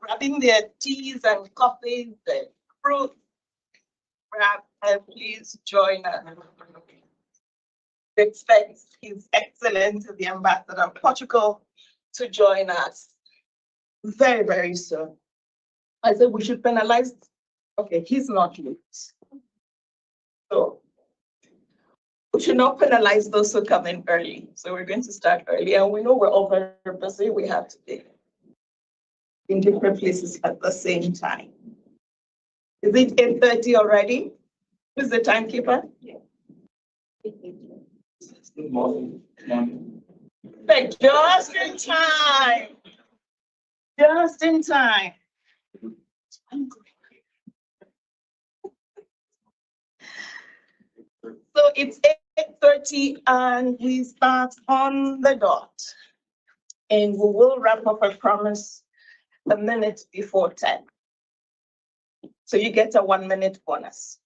grabbing their teas and coffees and fruit, grab and please join us. We expect His Excellency, the Ambassador of Portugal, to join us very, very soon. I said we should penalize. Okay, he's not late. So we should not penalize those who come in early. So we're going to start early. And we know we're all very busy. We have to be in different places at the same time. Is it 8:30 already? Who's the timekeeper? Yeah. Good morning. But just in time. Just in time. So it's 8:30 and we start on the dot. And we will wrap up, I promise, a minute before 10. So you get a 1-minute bonus.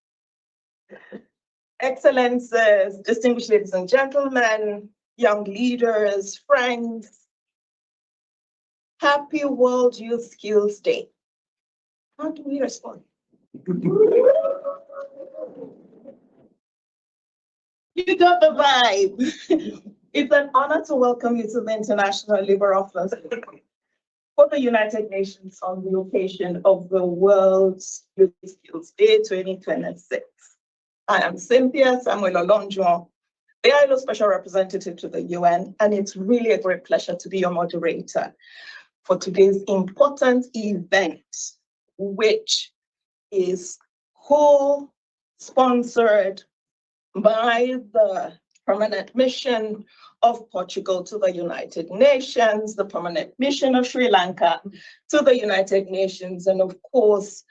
Excellencies, distinguished ladies and gentlemen, young leaders, friends, happy World Youth Skills Day. How do we respond? You got the vibe. It's an honor to welcome you to the International Labour Office for the United Nations on the occasion of the World Youth Skills Day 2026. I am Cynthia Samuel Olonjo, the ILO Special Representative to the UN, and it's really a great pleasure to be your moderator for today's important event, which is co-sponsored by the Permanent Mission of Portugal to the United Nations, the Permanent Mission of Sri Lanka to the United Nations, and of course,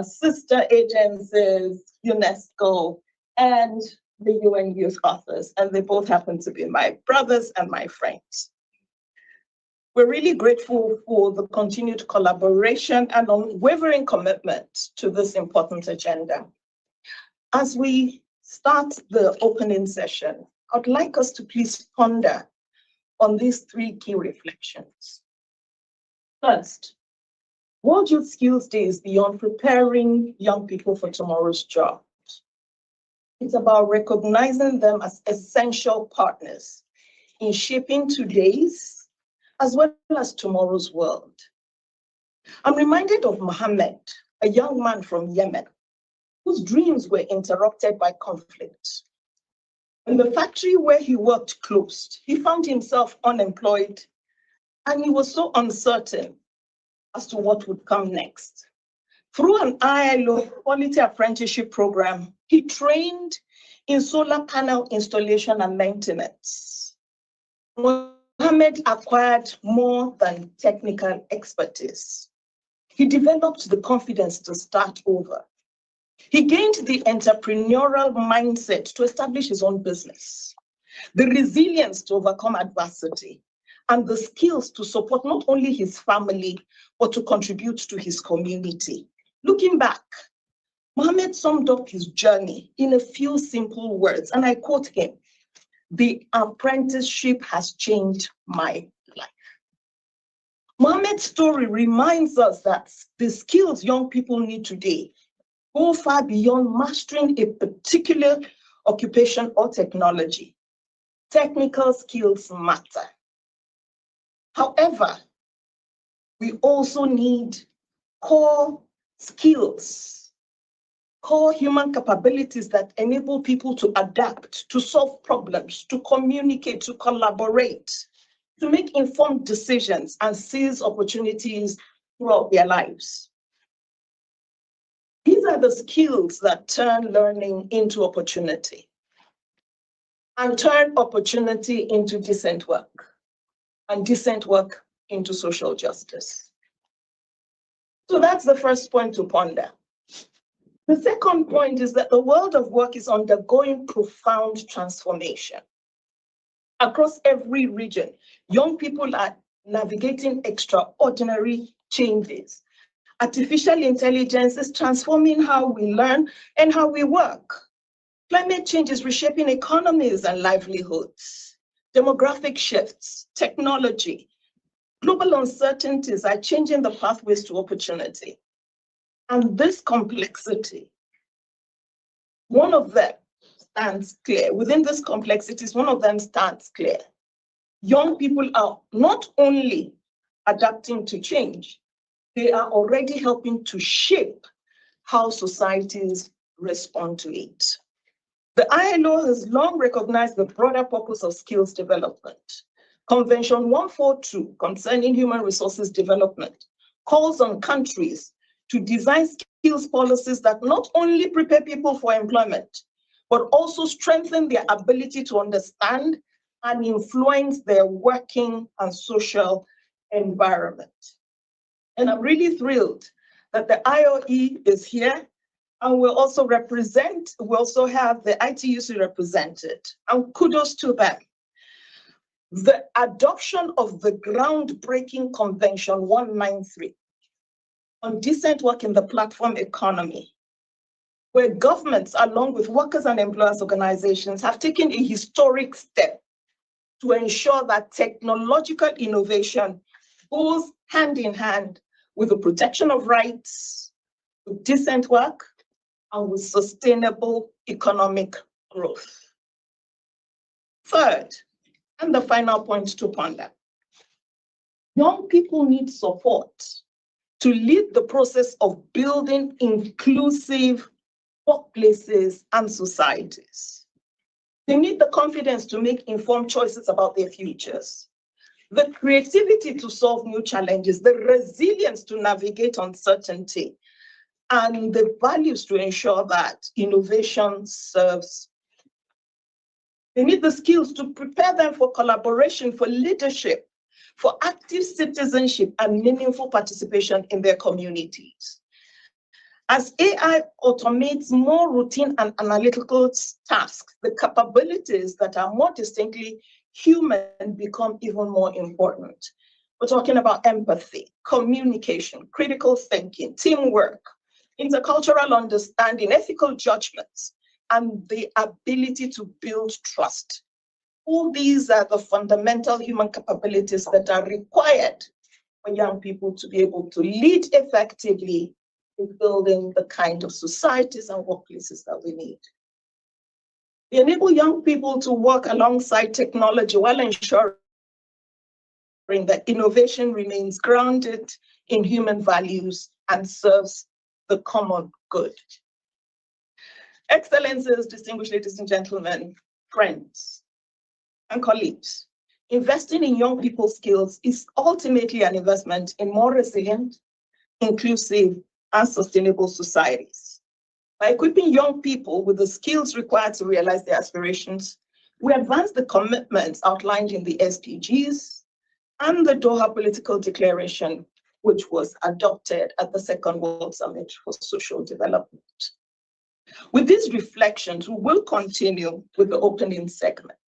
sister agencies, UNESCO, and the UN Youth Office, and they both happen to be my brothers and my friends. We're really grateful for the continued collaboration and unwavering commitment to this important agenda. As we start the opening session, I'd like us to please ponder on these 3 key reflections. First, World Youth Skills Day is beyond preparing young people for tomorrow's jobs. It's about recognizing them as essential partners in shaping today's as well as tomorrow's world. I'm reminded of Mohammed, a young man from Yemen, whose dreams were interrupted by conflict. When the factory where he worked closed, he found himself unemployed, and he was so uncertain as to what would come next. Through an ILO quality apprenticeship program, he trained in solar panel installation and maintenance. Mohammed acquired more than technical expertise. He developed the confidence to start over. He gained the entrepreneurial mindset to establish his own business, the resilience to overcome adversity, and the skills to support not only his family, but to contribute to his community. Looking back, Mohammed summed up his journey in a few simple words, and I quote him, "The apprenticeship has changed my life." Mohammed's story reminds us that the skills young people need today go far beyond mastering a particular occupation or technology. Technical skills matter. However, we also need core skills, core human capabilities that enable people to adapt, to solve problems, to communicate, to collaborate, to make informed decisions and seize opportunities throughout their lives. These are the skills that turn learning into opportunity and turn opportunity into decent work and decent work into social justice. So that's the first point to ponder. The second point is that the world of work is undergoing profound transformation. Across every region, young people are navigating extraordinary changes. Artificial intelligence is transforming how we learn and how we work. Climate change is reshaping economies and livelihoods. Demographic shifts, technology, Global uncertainties are changing the pathways to opportunity. And this complexity, one of them stands clear. Within this complexities, one of them stands clear. Young people are not only adapting to change, they are already helping to shape how societies respond to it. The ILO has long recognized the broader purpose of skills development. Convention 142 concerning human resources development calls on countries to design skills policies that not only prepare people for employment, but also strengthen their ability to understand and influence their working and social environment. And I'm really thrilled that the IOE is here, and we also have the ITUC represented, and kudos to them. The adoption of the groundbreaking Convention 193 on decent work in the platform economy, where governments, along with workers and employers organizations, have taken a historic step to ensure that technological innovation goes hand in hand with the protection of rights, with decent work, and with sustainable economic growth. Third, and the final point to ponder, young people need support to lead the process of building inclusive workplaces and societies. They need the confidence to make informed choices about their futures, the creativity to solve new challenges, the resilience to navigate uncertainty, and the values to ensure that innovation serves. They need the skills to prepare them for collaboration, for leadership, for active citizenship and meaningful participation in their communities. As AI automates more routine and analytical tasks, the capabilities that are more distinctly human become even more important. We're talking about empathy, communication, critical thinking, teamwork, intercultural understanding, ethical judgments, and the ability to build trust. All these are the fundamental human capabilities that are required for young people to be able to lead effectively in building the kind of societies and workplaces that we need. They enable young people to work alongside technology while ensuring that innovation remains grounded in human values and serves the common good. Excellencies, distinguished ladies and gentlemen, friends and colleagues, investing in young people's skills is ultimately an investment in more resilient, inclusive, and sustainable societies. By equipping young people with the skills required to realize their aspirations, we advance the commitments outlined in the SDGs and the Doha Political Declaration, which was adopted at the Second World Summit for Social Development. With these reflections, we will continue with the opening segment,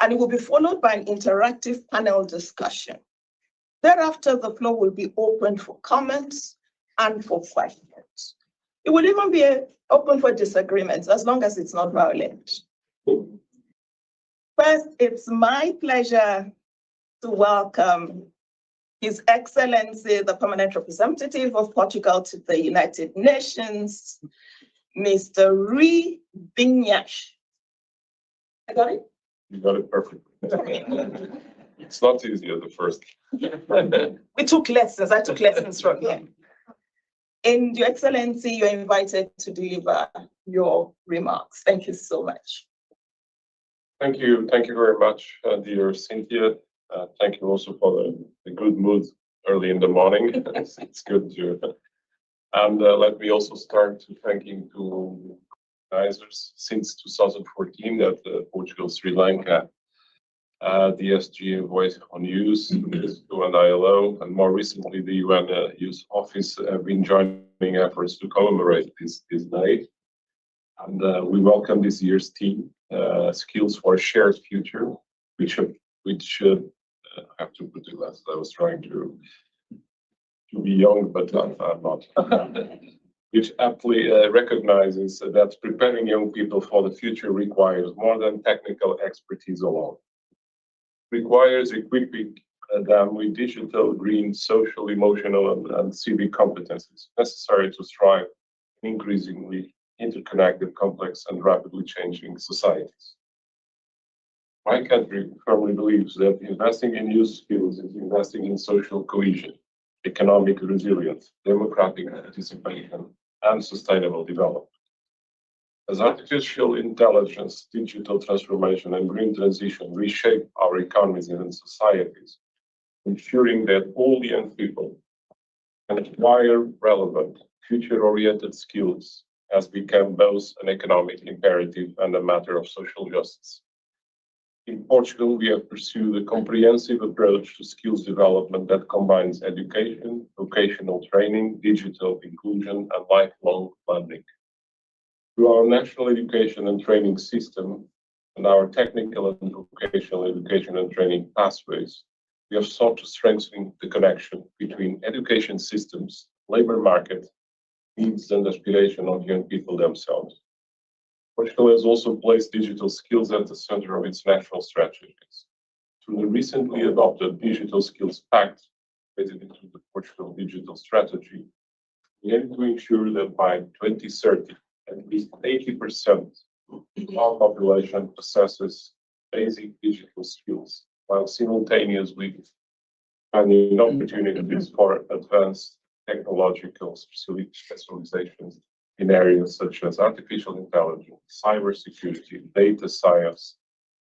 and it will be followed by an interactive panel discussion. Thereafter, the floor will be open for comments and for questions. It will even be open for disagreements, as long as it's not violent. First, it's my pleasure to welcome His Excellency, the Permanent Representative of Portugal to the United Nations, Mr. Rui Vinhas. I got it? You got it perfectly. It's not easy at the first. We took lessons. I took lessons from him. And Your Excellency, you're invited to deliver your remarks. Thank you so much. Thank you very much, dear Cynthia. Thank you also for the good mood early in the morning. It's good to. And let me also start to thanking to organizers since 2014 that Portugal, Sri Lanka, the SG Voice on Youth, UNESCO and ILO, and more recently the UN Youth Office have been joining efforts to commemorate this day. And we welcome this year's theme, Skills for a Shared Future, which I have to put the glasses. I was trying to be young, but I'm not. Which aptly recognizes that preparing young people for the future requires more than technical expertise alone. Requires equipping them with digital, green, social, emotional, and civic competencies necessary to thrive in increasingly interconnected, complex, and rapidly changing societies. My country firmly believes that investing in youth skills is investing in social cohesion, economic resilience, democratic participation, and sustainable development. As artificial intelligence, digital transformation, and green transition reshape our economies and societies, ensuring that all young people can acquire relevant, future-oriented skills has become both an economic imperative and a matter of social justice. In Portugal, we have pursued a comprehensive approach to skills development that combines education, vocational training, digital inclusion, and lifelong learning. Through our national education and training system and our technical and vocational education and training pathways, we have sought to strengthen the connection between education systems, labor market, needs and aspiration of young people themselves. Portugal has also placed digital skills at the center of its national strategies. Through the recently adopted Digital Skills Pact, created into the Portugal Digital Strategy, we aim to ensure that by 2030, at least 80% of our population possesses basic digital skills, while simultaneously finding opportunities for advanced technological specializations in areas such as artificial intelligence, cybersecurity, data science,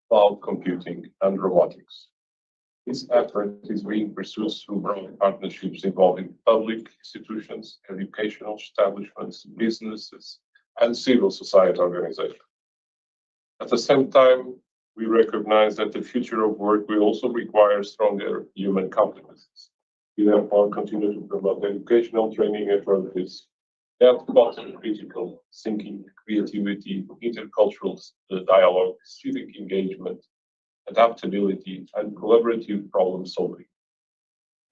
cloud computing, and robotics. This effort is being pursued through broad partnerships involving public institutions, educational establishments, businesses, and civil society organizations. At the same time, we recognize that the future of work will also require stronger human competencies. We therefore continue to promote educational training approaches that foster critical thinking, creativity, intercultural dialogue, civic engagement, adaptability, and collaborative problem solving.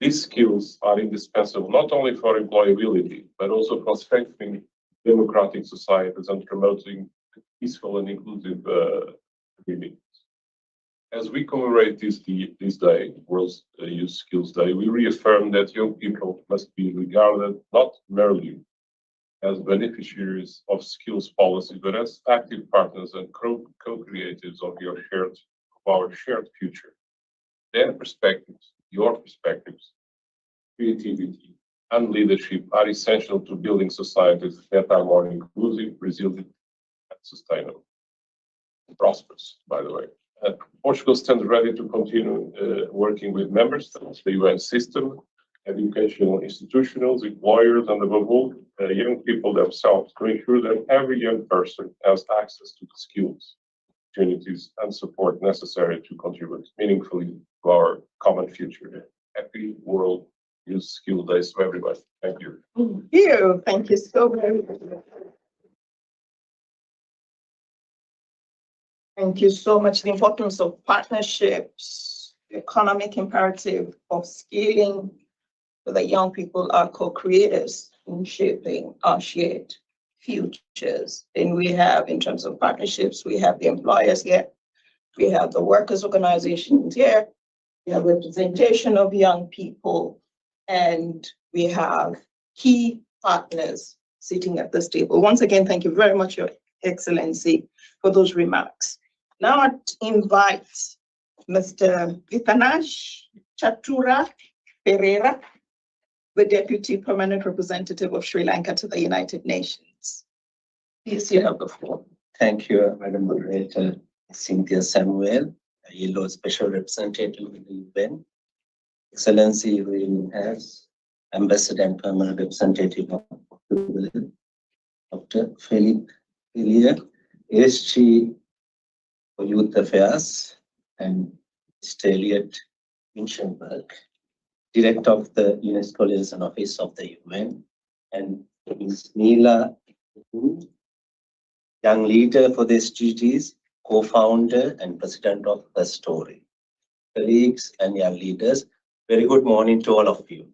These skills are indispensable not only for employability, but also for strengthening democratic societies and promoting peaceful and inclusive communities. As we commemorate this day, World Youth Skills Day, we reaffirm that young people must be regarded not merely as beneficiaries of skills policy, but as active partners and co-creators of our shared future. Their perspectives, your perspectives, creativity, and leadership are essential to building societies that are more inclusive, resilient, and sustainable. Prosperous, by the way. Portugal stands ready to continue working with member states, the UN system, educational institutions, employers, and above all, young people themselves to ensure that every young person has access to the skills, opportunities, and support necessary to contribute meaningfully to our common future. Happy World Youth Skill Days to everybody. Thank you. Thank you. Thank you so very much. Thank you so much. The importance of partnerships, the economic imperative of scaling, so that young people are co-creators in shaping our shared futures. And we have, in terms of partnerships, we have the employers here, we have the workers' organizations here, we have representation of young people, and we have key partners sitting at this table. Once again, thank you very much, Your Excellency, for those remarks. Now I invite Mr. Vitanash Chatura Pereira, the Deputy Permanent Representative of Sri Lanka to the United Nations. Please, you have the floor. Thank you, Madam Moderator Cynthia Samuel, ILO Special Representative in the UN. Excellency, we have Ambassador and Permanent Representative of Portugal, Dr. Felipe Elia, ASG for Youth Affairs, and Mr. Elliot Winchenberg, Director of the UNESCO Liaison Office of the UN, and Ms. Neela, young leader for the SDGs, co-founder and president of The Story. Colleagues and young leaders, very good morning to all of you.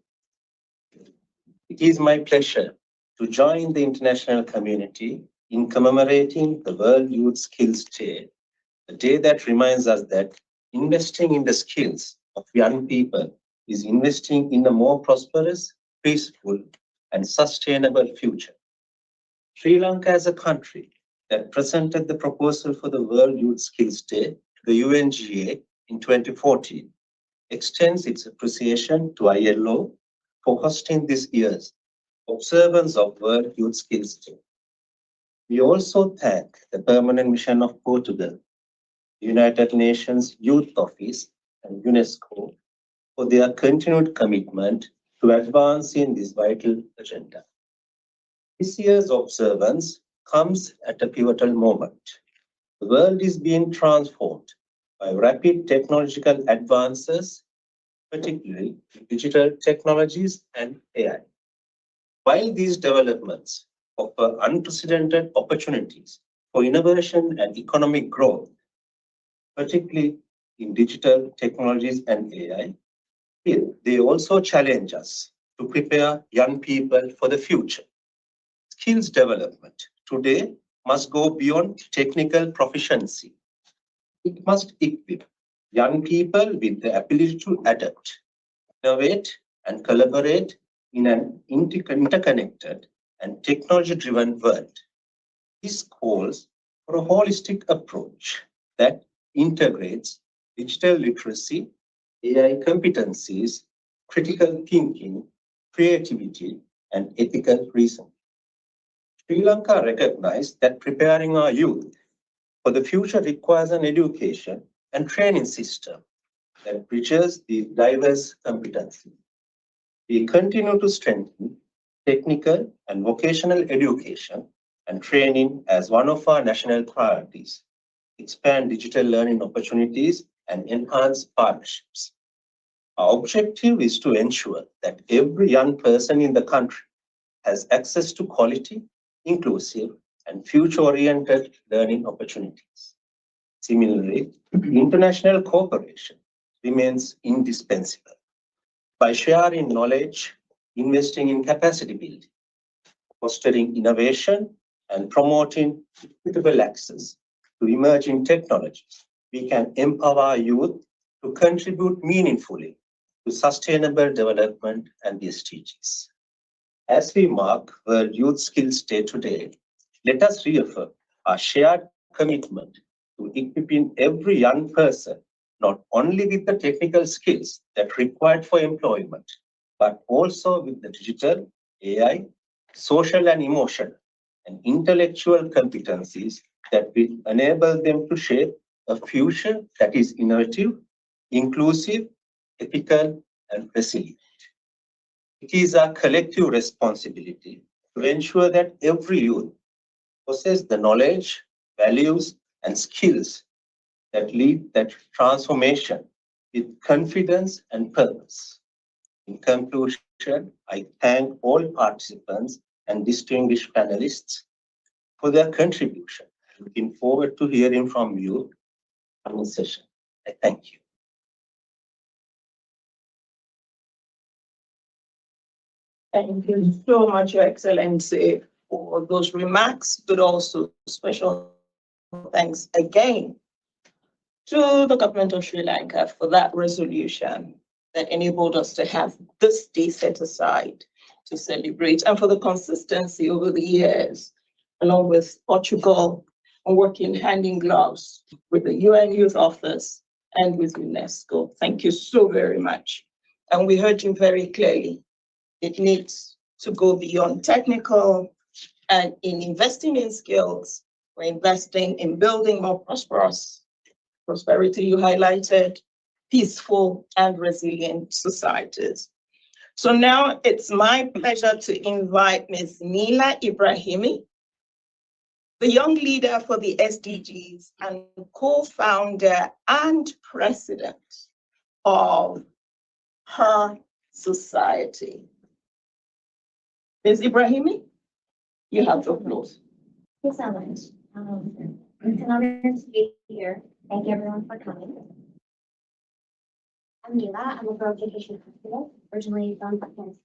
It is my pleasure to join the international community in commemorating the World Youth Skills Day, a day that reminds us that investing in the skills of young people is investing in a more prosperous, peaceful, and sustainable future. Sri Lanka as a country that presented the proposal for the World Youth Skills Day to the UNGA in 2014 extends its appreciation to ILO for hosting this year's observance of World Youth Skills Day. We also thank the Permanent Mission of Portugal, the United Nations Youth Office, and UNESCO for their continued commitment to advancing this vital agenda. This year's observance comes at a pivotal moment. The world is being transformed by rapid technological advances, particularly digital technologies and AI. While these developments offer unprecedented opportunities for innovation and economic growth, particularly in digital technologies and AI, they also challenge us to prepare young people for the future. Skills development today must go beyond technical proficiency. It must equip young people with the ability to adapt, innovate, and collaborate in an interconnected and technology-driven world. This calls for a holistic approach that integrates digital literacy, AI competencies, critical thinking, creativity, and ethical reasoning. Sri Lanka recognized that preparing our youth for the future requires an education and training system that bridges these diverse competencies. We continue to strengthen technical and vocational education and training as one of our national priorities, expand digital learning opportunities, and enhance partnerships. Our objective is to ensure that every young person in the country has access to quality, inclusive, and future-oriented learning opportunities. Similarly, international cooperation remains indispensable. By sharing knowledge, investing in capacity building, fostering innovation, and promoting equitable access to emerging technologies, we can empower youth to contribute meaningfully to sustainable development and SDGs. As we mark World Youth Skills Day today, let us reaffirm our shared commitment to equipping every young person not only with the technical skills that are required for employment, but also with the digital, AI, social and emotional, and intellectual competencies that will enable them to shape a future that is innovative, inclusive, ethical, and resilient. It is our collective responsibility to ensure that every youth possesses the knowledge, values, and skills that lead that transformation with confidence and purpose. In conclusion, I thank all participants and distinguished panelists for their contribution. Looking forward to hearing from you in the session. I thank you. Thank you so much, Your Excellency, for those remarks, but also special thanks again to the government of Sri Lanka for that resolution that enabled us to have this day set aside to celebrate, and for the consistency over the years, along with Portugal, and working hand in gloves with the UN Youth Office and with UNESCO. Thank you so very much. And we heard you very clearly. It needs to go beyond technical, and in investing in skills, we're investing in building more prosperity, you highlighted, peaceful and resilient societies. So now it's my pleasure to invite Ms. Mila Ibrahimi, the young leader for the SDGs and co-founder and president of Her Society. Ms. Ibrahimi, you have the floor. Thanks so much. It's an honor to be here. Thank you everyone for coming. I'm Mila. I'm a growth education professional, originally from Pakistan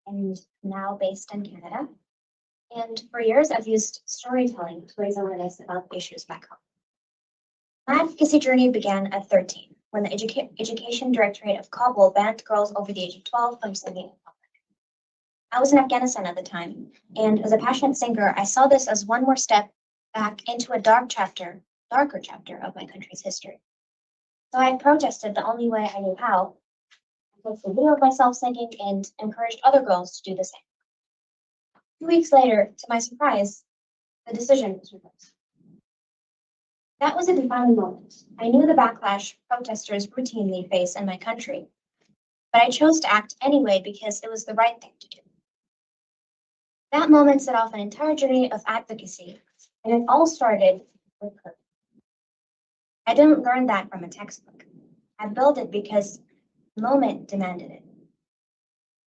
and now based in Canada. And for years, I've used storytelling to raise awareness about issues back home. My advocacy journey began at 13 when the Education Directorate of Kabul banned girls over the age of 12 from singing in public. I was in Afghanistan at the time, and as a passionate singer, I saw this as one more step back into a darker chapter of my country's history. So I protested the only way I knew how. I posted a video of myself singing and encouraged other girls to do the same. 2 weeks later, to my surprise, the decision was reversed. That was a defining moment. I knew the backlash protesters routinely face in my country, but I chose to act anyway because it was the right thing to do. That moment set off an entire journey of advocacy, and it all started with her. I didn't learn that from a textbook. I built it because the moment demanded it.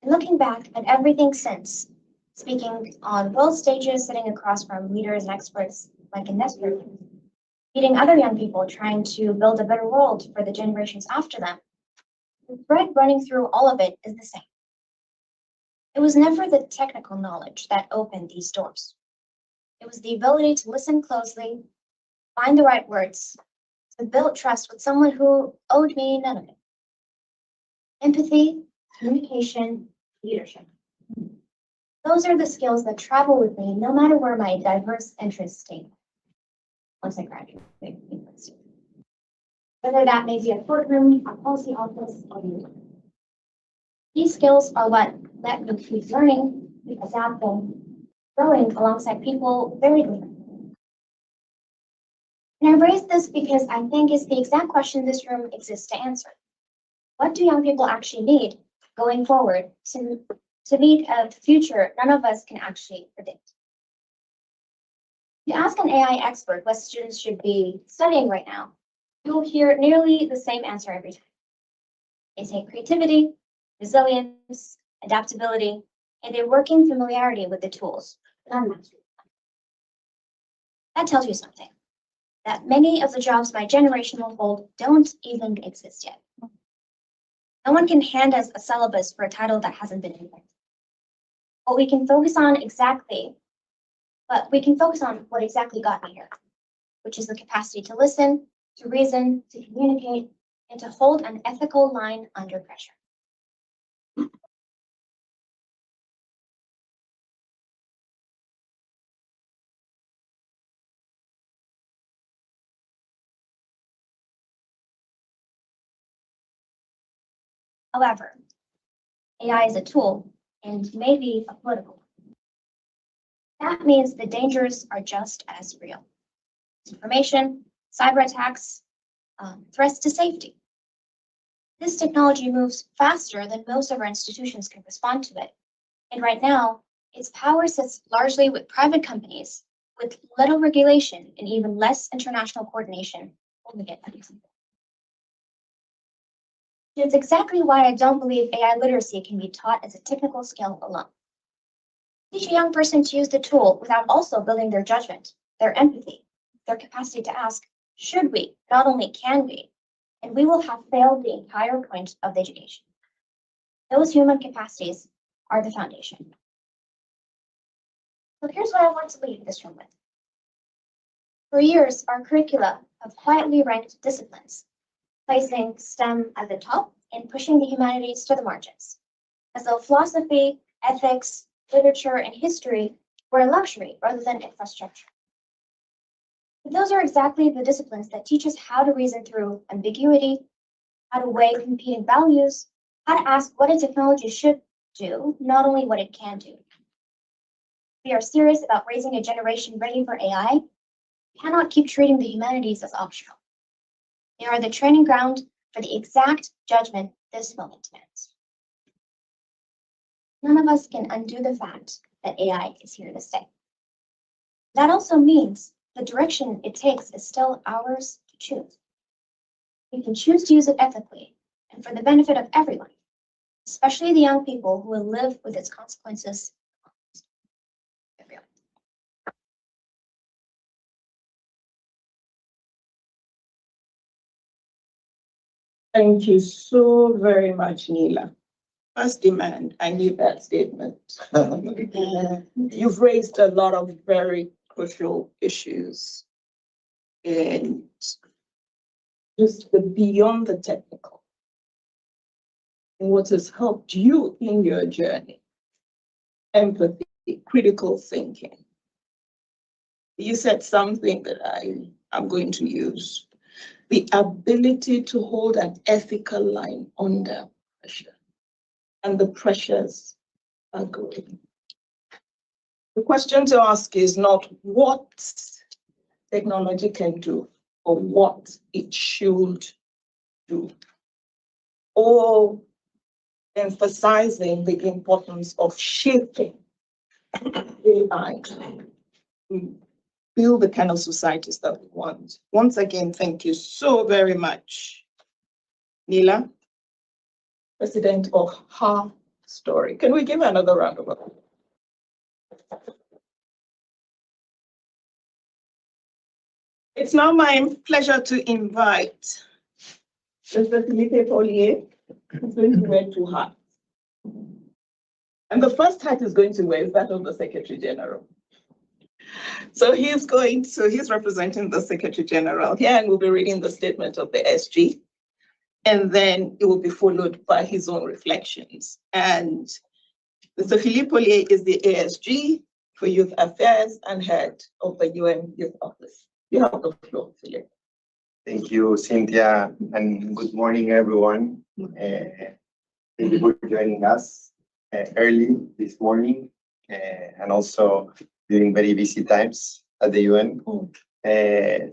And looking back at everything since, speaking on world stages, sitting across from leaders and experts like in this room, meeting other young people trying to build a better world for the generations after them, the thread running through all of it is the same. It was never the technical knowledge that opened these doors. It was the ability to listen closely, find the right words, to build trust with someone who owed me none of it. Empathy, communication, leadership. Those are the skills that travel with me no matter where my diverse interests take me once I graduate university. Whether that may be a courtroom, a policy office, or music. These skills are what let me keep learning, keep adapting, growing alongside people very different. And I raise this because I think it's the exact question this room exists to answer. What do young people actually need going forward to meet a future none of us can actually predict? If you ask an AI expert what students should be studying right now, you will hear nearly the same answer every time. They say creativity, resilience, adaptability, and a working familiarity with the tools, not mastery. That tells you something, that many of the jobs my generation will hold don't even exist yet. No one can hand us a syllabus for a title that hasn't been invented. We can focus on what exactly got me here, which is the capacity to listen, to reason, to communicate, and to hold an ethical line under pressure. However, AI is a tool and maybe a political one. That means the dangers are just as real. Disinformation, cyber attacks, threats to safety. This technology moves faster than most of our institutions can respond to it. And right now, its power sits largely with private companies with little regulation and even less international coordination holding it accountable. It's exactly why I don't believe AI literacy can be taught as a technical skill alone. Teach a young person to use the tool without also building their judgment, their empathy, their capacity to ask, should we, not only can we, and we will have failed the entire point of the education. Those human capacities are the foundation. So here's what I want to leave this room with. For years, our curricula have quietly ranked disciplines, placing STEM at the top and pushing the humanities to the margins, as though philosophy, ethics, literature, and history were a luxury rather than infrastructure. But those are exactly the disciplines that teach us how to reason through ambiguity, how to weigh competing values, how to ask what a technology should do, not only what it can do. If we are serious about raising a generation ready for AI, we cannot keep treating the humanities as optional. They are the training ground for the exact judgment this moment demands. None of us can undo the fact that AI is here to stay. That also means the direction it takes is still ours to choose. We can choose to use it ethically and for the benefit of everyone, especially the young people who will live with its consequences. Everyone. Thank you so very much, Neela. First demand, I need that statement. You've raised a lot of very crucial issues. And just the beyond the technical, and what has helped you in your journey. Empathy, critical thinking. You said something that I'm going to use. The ability to hold an ethical line under pressure. And the pressures are growing. The question to ask is not what technology can do or what it should do, or emphasizing the importance of shaping AI to build the kind of societies that we want. Once again, thank you so very much, Neela, President of Her Story. Can we give her another round of applause? It's now my pleasure to invite Mr. Philippe Paulier, who's going to wear two hats. And the first hat he's going to wear is that of the Secretary General. So he's representing the Secretary General here, and we'll be reading the statement of the SG. And then it will be followed by his own reflections. And Mr. Philippe Paulier is the ASG for Youth Affairs and head of the UN Youth Office. You have the floor, Philippe. Thank you, Cynthia, and good morning, everyone. Thank you for joining us early this morning and also during very busy times at the UN.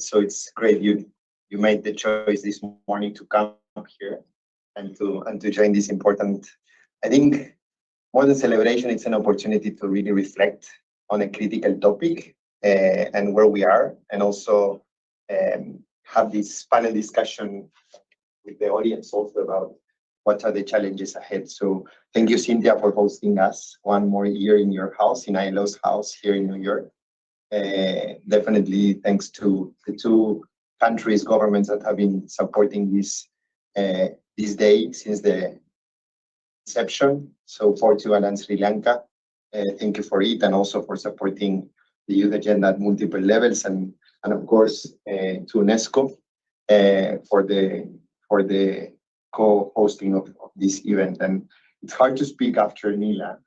So it's great you made the choice this morning to come here and to join this important. I think more than celebration, it's an opportunity to really reflect on a critical topic and where we are, and also have this panel discussion with the audience also about what are the challenges ahead. So thank you, Cynthia, for hosting us one more year in your house, in ILO's house here in New York. Definitely thanks to the two countries' governments that have been supporting this day since the inception. So Portugal and Sri Lanka, thank you for it, and also for supporting the youth agenda at multiple levels, and of course to UNESCO for the co-hosting of this event. And it's hard to speak after Neela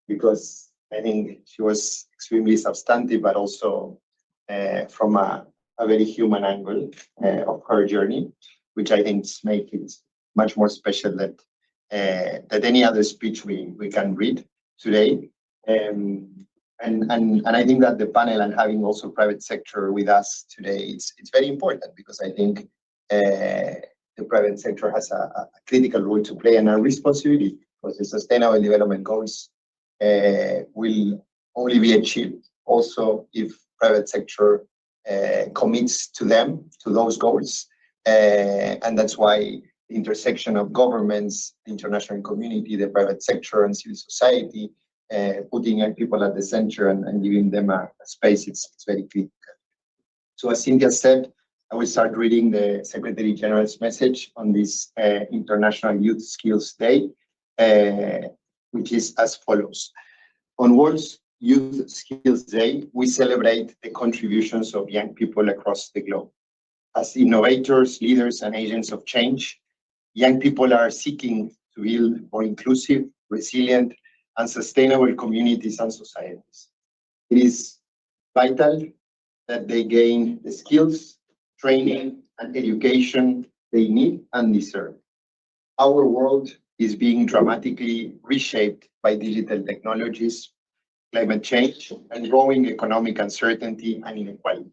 because I think she was extremely substantive, but also from a very human angle of her journey, which I think makes it much more special that any other speech we can read today. And I think that the panel and having also private sector with us today, it's very important, because I think the private sector has a critical role to play and a responsibility, because the Sustainable Development Goals will only be achieved also if private sector commits to those goals. And that's why the intersection of governments, the international community, the private sector, and civil society, putting young people at the center and giving them a space, it's very critical. So as Cynthia said, I will start reading the Secretary General's message on this International Youth Skills Day, which is as follows. On World Youth Skills Day, we celebrate the contributions of young people across the globe. As innovators, leaders, and agents of change, young people are seeking to build more inclusive, resilient, and sustainable communities and societies. It is vital that they gain the skills, training, and education they need and deserve. Our world is being dramatically reshaped by digital technologies, climate change, and growing economic uncertainty and inequality.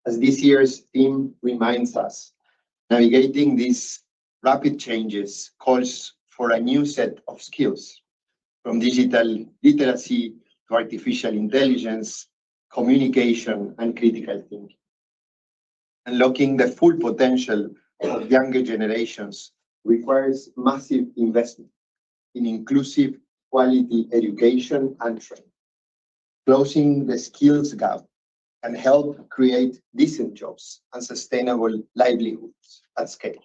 As this year's theme reminds us, navigating these rapid changes calls for a new set of skills, from digital literacy to artificial intelligence, communication, and critical thinking. Unlocking the full potential of younger generations requires massive investment in inclusive, quality education and training. Closing the skills gap can help create decent jobs and sustainable livelihoods at scale.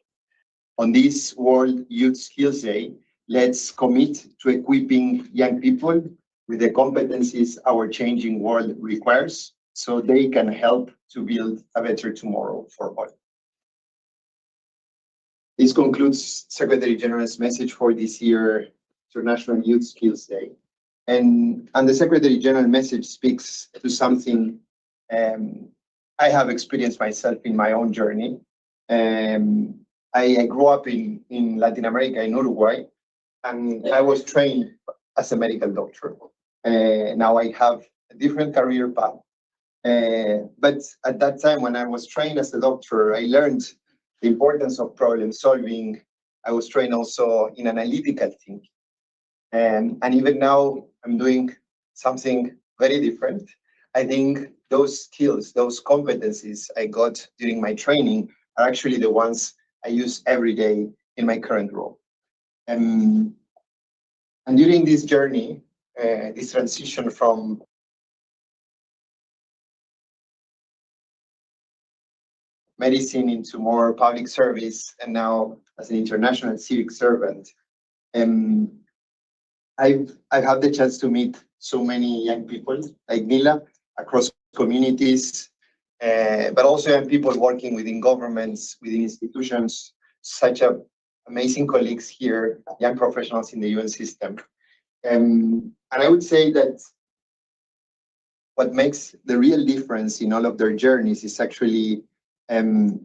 On this World Youth Skills Day, let's commit to equipping young people with the competencies our changing world requires, so they can help to build a better tomorrow for all. This concludes Secretary General's message for this year International Youth Skills Day. And the Secretary General message speaks to something I have experienced myself in my own journey. I grew up in Latin America, in Uruguay, and I was trained as a medical doctor. Now I have a different career path. But at that time, when I was trained as a doctor, I learned the importance of problem solving. I was trained also in analytical thinking. And even now, I'm doing something very different. I think those skills, those competencies I got during my training are actually the ones I use every day in my current role. And during this journey, this transition from medicine into more public service, and now as an international civic servant, I've had the chance to meet so many young people like Nila across communities, but also young people working within governments, within institutions, such amazing colleagues here, young professionals in the UN system. And I would say that what makes the real difference in all of their journeys is actually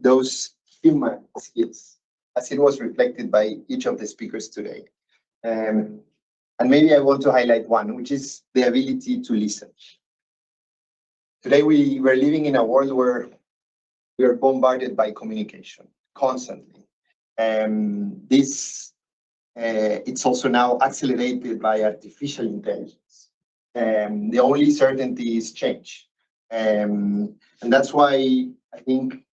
those human skills, as it was reflected by each of the speakers today. And maybe I want to highlight one, which is the ability to listen. Today, we're living in a world where we are bombarded by communication constantly. It's also now accelerated by artificial intelligence. The only certainty is change. And that's why I think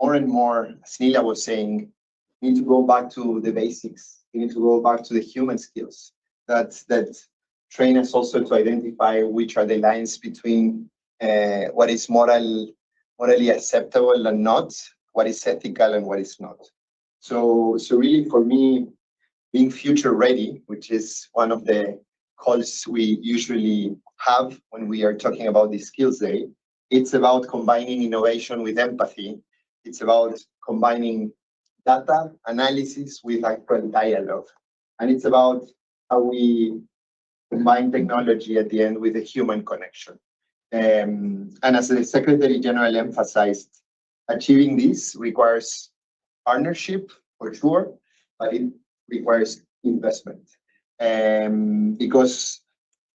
more and more, as Nila was saying, we need to go back to the basics. We need to go back to the human skills that train us also to identify which are the lines between what is morally acceptable and not, what is ethical and what is not. So really for me, being future ready, which is one of the calls we usually have when we are talking about the Skills Day, it's about combining innovation with empathy. It's about combining data analysis with actual dialogue. And it's about how we combine technology at the end with a human connection. And as the Secretary General emphasized, achieving this requires partnership for sure, but it requires investment. Because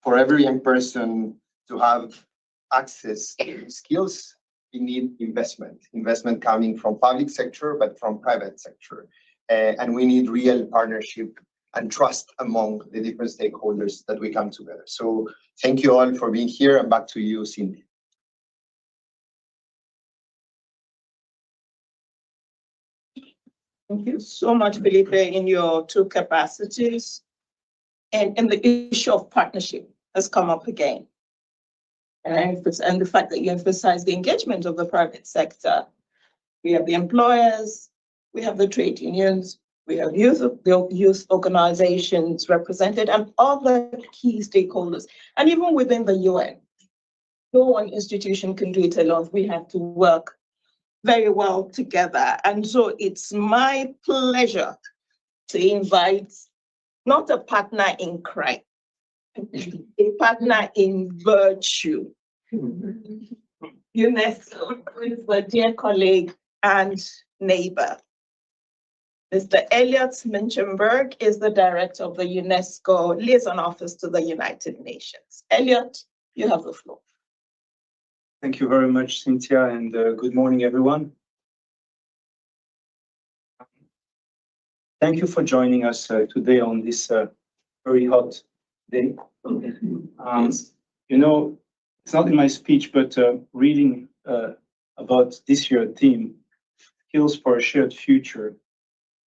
for every young person to have access to skills, we need investment coming from public sector, but from private sector. And we need real partnership and trust among the different stakeholders that we come together. So thank you all for being here, and back to you, Cindy. Thank you so much, Felipe, in your two capacities. And the issue of partnership has come up again. And the fact that you emphasize the engagement of the private sector. We have the employers, we have the trade unions, we have the youth organizations represented, and other key stakeholders. And even within the UN, no one institution can do it alone. We have to work very well together. And so it's my pleasure to invite not a partner in crime, a partner in virtue. UNESCO is a dear colleague and neighbor. Mr. Elliot Minchenberg is the director of the UNESCO Liaison Office to the United Nations. Elliot, you have the floor. Thank you very much, Cynthia, and good morning, everyone. Thank you for joining us today on this very hot day. You know, it's not in my speech, but reading about this year's theme, Skills for a Shared Future,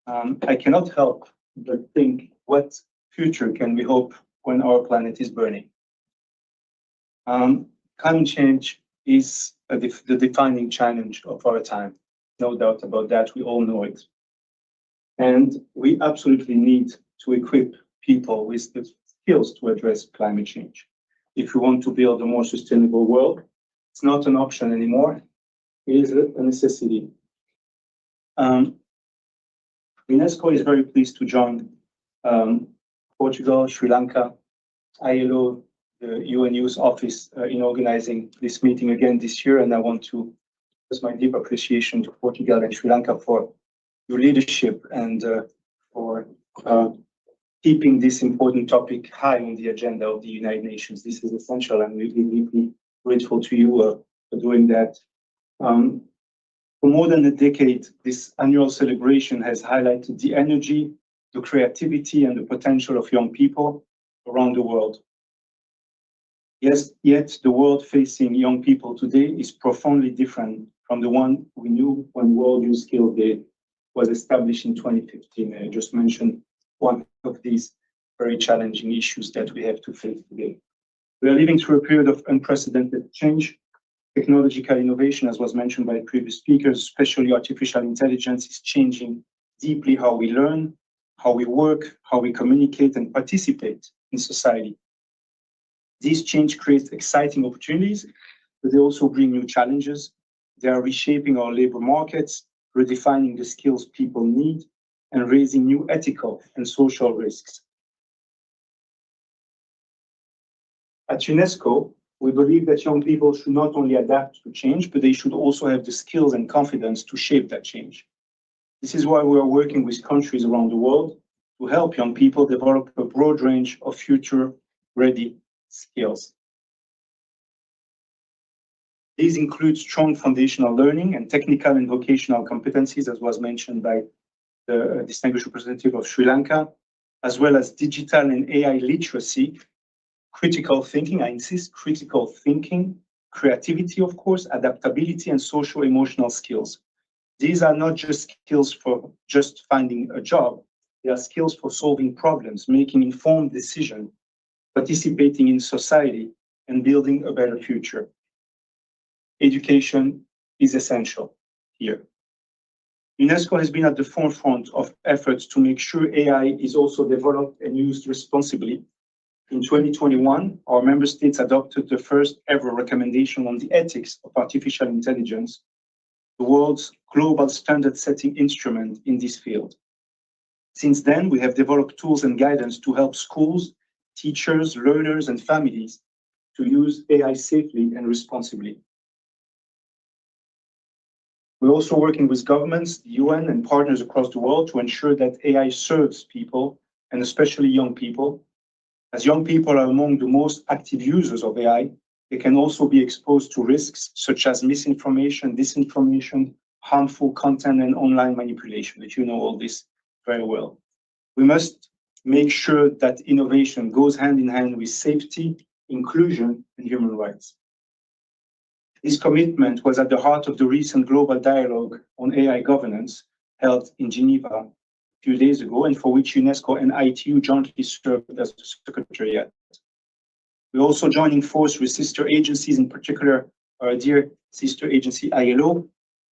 I cannot help but think, what future can we hope when our planet is burning? Climate change is the defining challenge of our time. No doubt about that, we all know it. And we absolutely need to equip people with the skills to address climate change. If we want to build a more sustainable world, It's not an option anymore. It is a necessity. UNESCO is very pleased to join Portugal, Sri Lanka, ILO, the UN Youth Office in organizing this meeting again this year. And I want to express my deep appreciation to Portugal and Sri Lanka for your leadership and for keeping this important topic high on the agenda of the United Nations. This is essential, and we're deeply grateful to you for doing that. For more than a decade, this annual celebration has highlighted the energy, the creativity, and the potential of young people around the world. Yes, yet the world facing young people today is profoundly different from the one we knew when World Youth Skills Day was established in 2015. I just mentioned one of these very challenging issues that we have to face today. We are living through a period of unprecedented change. Technological innovation, as was mentioned by previous speakers, especially artificial intelligence, is changing deeply how we learn, how we work, how we communicate and participate in society. These change creates exciting opportunities, but they also bring new challenges. They are reshaping our labor markets, redefining the skills people need, and raising new ethical and social risks. At UNESCO, we believe that young people should not only adapt to change, but they should also have the skills and confidence to shape that change. This is why we are working with countries around the world to help young people develop a broad range of future-ready skills. These include strong foundational learning and technical and vocational competencies, as was mentioned by the distinguished representative of Sri Lanka, as well as digital and AI literacy, critical thinking, I insist, critical thinking, creativity, of course, adaptability, and social emotional skills. These are not just skills for just finding a job. They are skills for solving problems, making informed decisions, participating in society, and building a better future. Education is essential here. UNESCO has been at the forefront of efforts to make sure AI is also developed and used responsibly. In 2021, our member states adopted the first ever recommendation on the ethics of artificial intelligence, the world's global standard-setting instrument in this field. Since then, we have developed tools and guidance to help schools, teachers, learners, and families to use AI safely and responsibly. We're also working with governments, the UN, and partners across the world to ensure that AI serves people, and especially young people. As young people are among the most active users of AI, they can also be exposed to risks such as misinformation, disinformation, harmful content, and online manipulation. But you know all this very well. We must make sure that innovation goes hand in hand with safety, inclusion, and human rights. This commitment was at the heart of the recent global dialogue on AI governance held in Geneva a few days ago, and for which UNESCO and ITU jointly served as the secretariat. We're also joining force with sister agencies, in particular our dear sister agency ILO,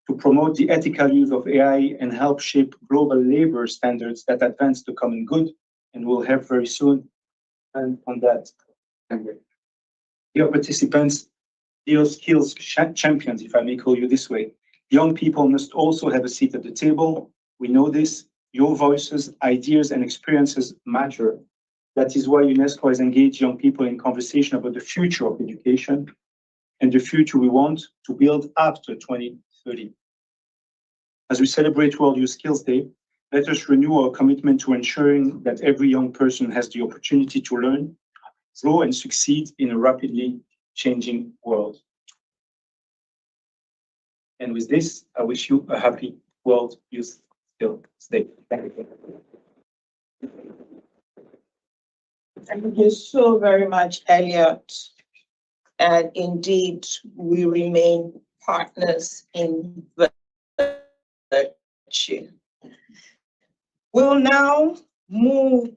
to promote the ethical use of AI and help shape global labor standards that advance the common good, and we'll have very soon. And on that, dear participants, dear skills champions, if I may call you this way, young people must also have a seat at the table. We know this. Your voices, ideas, and experiences matter. That is why UNESCO has engaged young people in conversation about the future of education and the future we want to build after 2030. As we celebrate World Youth Skills Day, let us renew our commitment to ensuring that every young person has the opportunity to learn, grow, and succeed in a rapidly changing world. And with this, I wish you a happy World Youth Skills Day. Thank you. Thank you so very much, Elliot. And indeed, we remain partners in virtue. We'll now move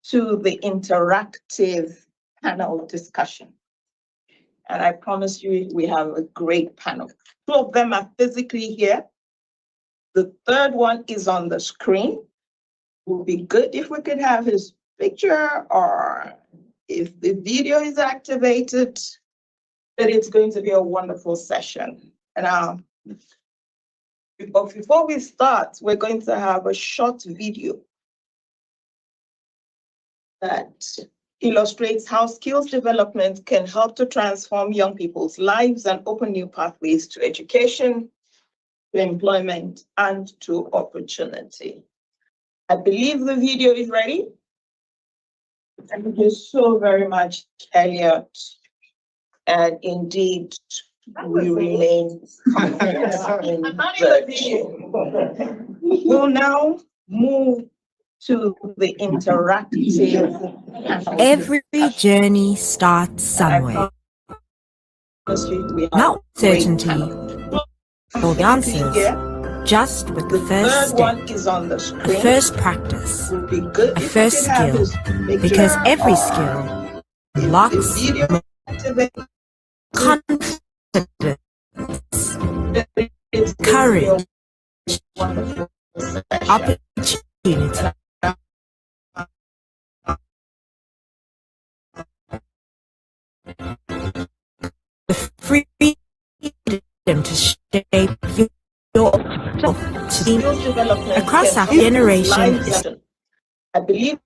to the interactive panel discussion. And I promise you, we have a great panel. Two of them are physically here. The third one is on the screen. It would be good if we could have his picture, or if the video is activated, that it's going to be a wonderful session. And but before we start, we're going to have a short video that illustrates how skills development can help to transform young people's lives and open new pathways to education, to employment, and to opportunity. I believe the video is ready. Thank you so very much, Elliot. And indeed, we remain in virtue. We'll now move to the interactive. Every journey starts somewhere. Not certainty or the answers, just with the first step, a first practice, a first skill, because every skill unlocks confidence, courage, opportunity. The freedom to shape your to across our generation. I believe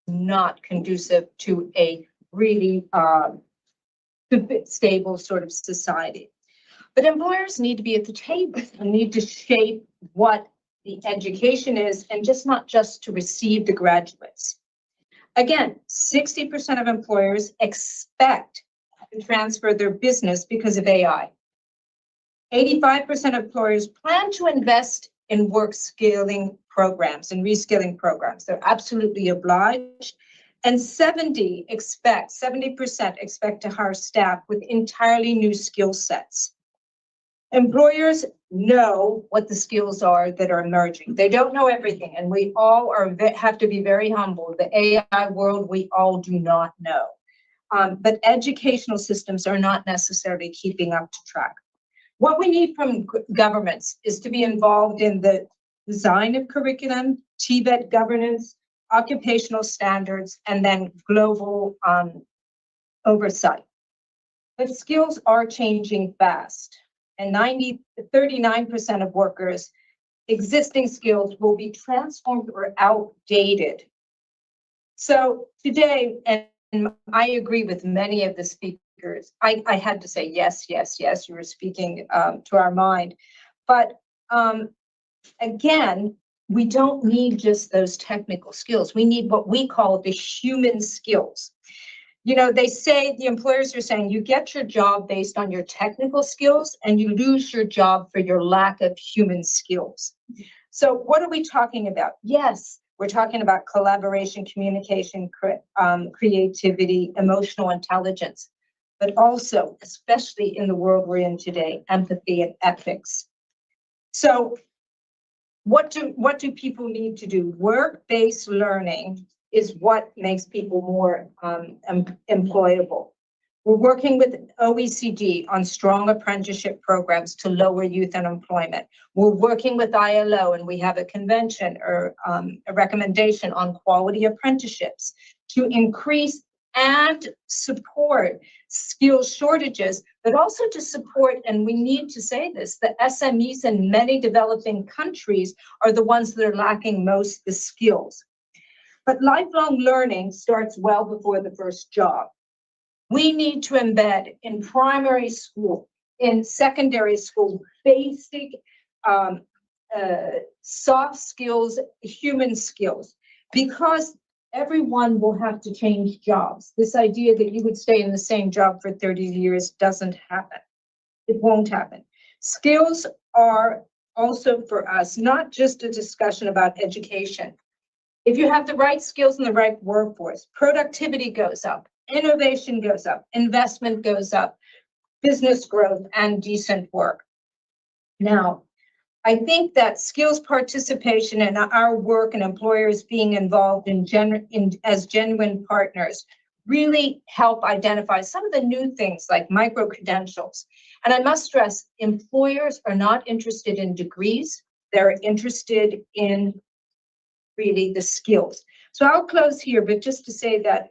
not conducive to a really stable sort of society. But employers need to be at the table and need to shape what the education is, and just not just to receive the graduates. Again, 60% of employers expect to transfer their business because of AI. 85% of employers plan to invest in work scaling programs and reskilling programs. They're absolutely obliged. And 70% expect to hire staff with entirely new skill sets. Employers know what the skills are that are emerging. They don't know everything, and we all have to be very humble. The AI world, we all do not know. But educational systems are not necessarily keeping up to track. What we need from governments is to be involved in the design of curriculum, TVET governance, occupational standards, and then global oversight. But skills are changing fast, and 39% of workers' existing skills will be transformed or outdated. So today, and I agree with many of the speakers, I had to say yes, you were speaking to our mind. But again, we don't need just those technical skills. We need what we call the human skills. You know, they say, the employers are saying, you get your job based on your technical skills and you lose your job for your lack of human skills. So what are we talking about? Yes, we're talking about collaboration, communication, creativity, emotional intelligence, but also, especially in the world we're in today, empathy and ethics. So what do people need to do? Work-based learning is what makes people more employable. We're working with OECD on strong apprenticeship programs to lower youth unemployment. We're working with ILO, and we have a convention or a recommendation on quality apprenticeships to increase and support skill shortages, but also to support, and we need to say this, the SMEs in many developing countries are the ones that are lacking most the skills. But lifelong learning starts well before the first job. We need to embed in primary school, in secondary school, basic soft skills, human skills, because everyone will have to change jobs. This idea that you would stay in the same job for 30 years doesn't happen. It won't happen. Skills are also for us, not just a discussion about education. If you have the right skills in the right workforce, productivity goes up, innovation goes up, investment goes up, business growth, and decent work. Now, I think that skills participation in our work and employers being involved as genuine partners really help identify some of the new things like micro-credentials. And I must stress, employers are not interested in degrees. They're interested in really the skills. So I'll close here, but just to say that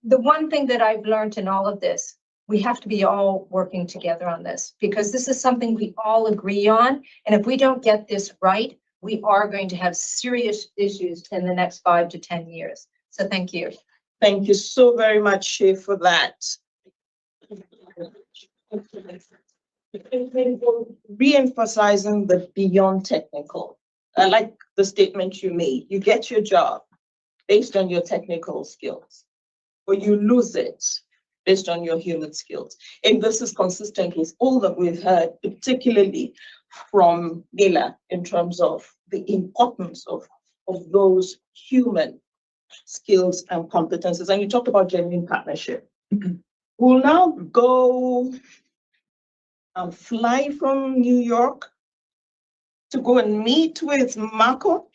the one thing that I've learned in all of this, we have to be all working together on this, because this is something we all agree on. And if we don't get this right, we are going to have serious issues in the next 5 to 10 years. So thank you. Thank you so very much, Shay, for that. Re-emphasizing the beyond technical. I like the statement you made. You get your job based on your technical skills, or you lose it based on your human skills. And this is consistent with all that we've heard, particularly from Gila, in terms of the importance of those human skills and competences. And you talked about genuine partnership. We'll now go and fly from New York to go and meet with Marco.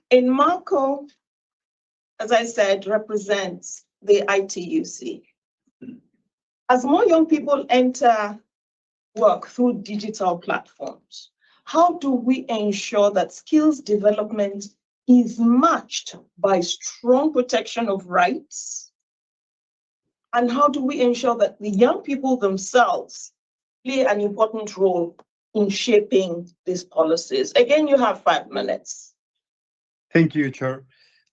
And Marco, as I said, represents the ITUC. As more young people enter work through digital platforms, how do we ensure that skills development is matched by strong protection of rights? And how do we ensure that the young people themselves play an important role in shaping these policies? Again, you have 5 minutes. Thank you, Chair.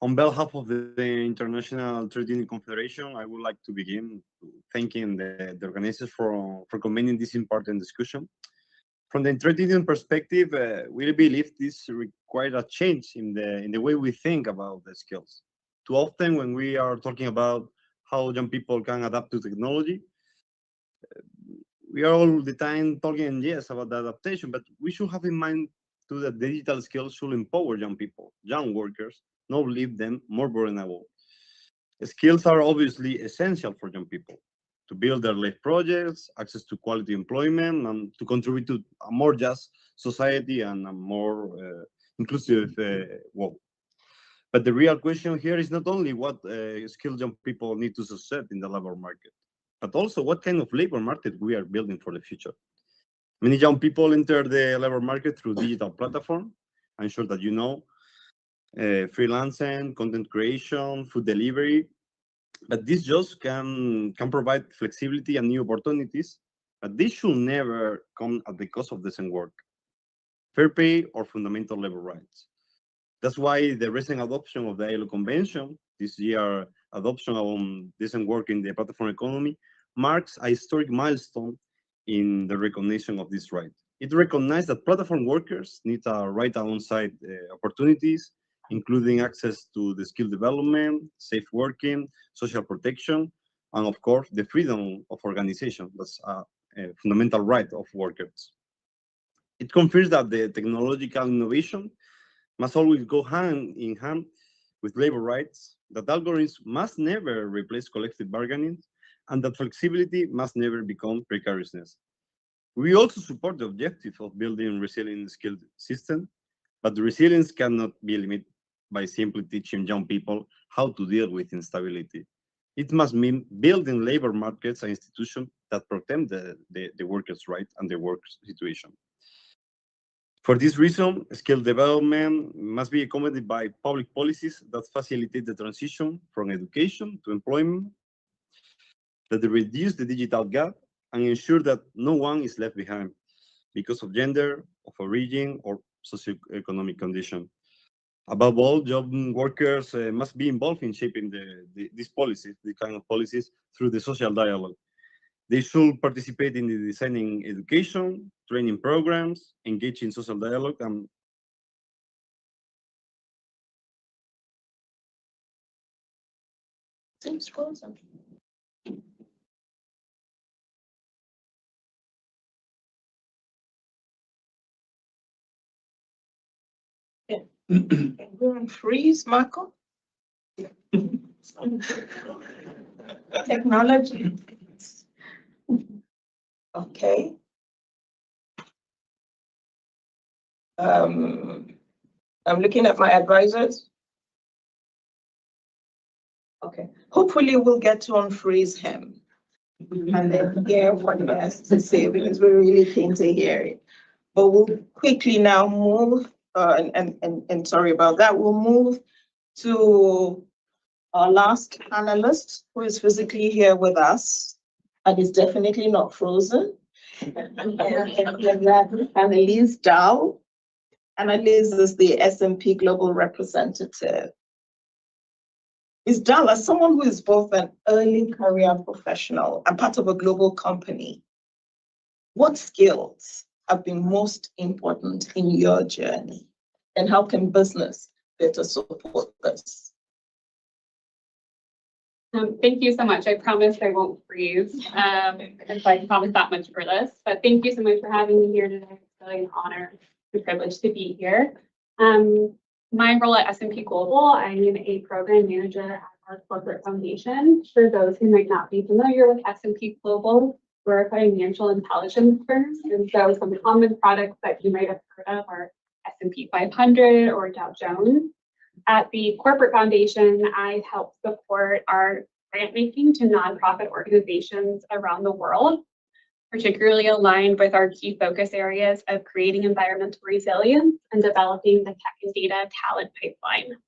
On behalf of the International Trade Union Confederation, I would like to begin thanking the organizers for convening this important discussion. From the entrepreneurial perspective, we believe this requires a change in the way we think about the skills. Too often, when we are talking about how young people can adapt to technology, we are all the time talking, yes, about the adaptation, but we should have in mind too that digital skills should empower young people, young workers, not leave them more vulnerable. Skills are obviously essential for young people to build their life projects, access to quality employment, and to contribute to a more just society and a more inclusive world. But the real question here is not only what skilled young people need to succeed in the labor market, but also what kind of labor market we are building for the future. Many young people enter the labor market through digital platforms. I'm sure that you know, freelancing, content creation, food delivery. But these jobs can provide flexibility and new opportunities, but this should never come at the cost of decent work, fair pay, or fundamental labor rights. That's why the recent adoption of the ILO Convention, this year adoption on decent work in the platform economy, marks a historic milestone in the recognition of this right. It recognizes that platform workers need a right alongside opportunities, including access to the skill development, safe working, social protection, and of course, the freedom of organization. That's a fundamental right of workers. It confirms that the technological innovation must always go hand in hand with labor rights, that algorithms must never replace collective bargaining, and that flexibility must never become precariousness. We also support the objective of building resilient skilled system, but the resilience cannot be limited by simply teaching young people how to deal with instability. It must mean building labor markets and institutions that protect the workers' rights and the work situation. For this reason, skill development must be accompanied by public policies that facilitate the transition from education to employment, that reduce the digital gap and ensure that no one is left behind because of gender, of origin, or socioeconomic condition. Above all, job workers must be involved in shaping these policies, the kind of policies, through the social dialogue. They should participate in the designing education, training programs, engage in social dialogue, and Go and freeze, Marco. Technology. Okay. I'm looking at my advisors. Okay, hopefully we'll get to unfreeze him and then hear what he has to say because we're really keen to hear it. But we'll quickly now move, and sorry about that, we'll move to our last panelist who is physically here with us and is definitely not frozen. Annalise Dow. Annalise is the S&P Global Representative. Ms. Dow, as someone who is both an early career professional and part of a global company, what skills have been most important in your journey? And how can business better support this? Thank you so much. I promise I won't freeze, if I promise that much for this. But thank you so much for having me here today. It's really an honor and privilege to be here. My role at S&P Global, I am a program manager at our corporate foundation. For those who might not be familiar with S&P Global, we're a financial intelligence firm. And so some common products that you might have heard of are S&P 500 or Dow Jones. At the corporate foundation, I help support our grant making to nonprofit organizations around the world, particularly aligned with our key focus areas of creating environmental resilience and developing the tech and data talent pipeline.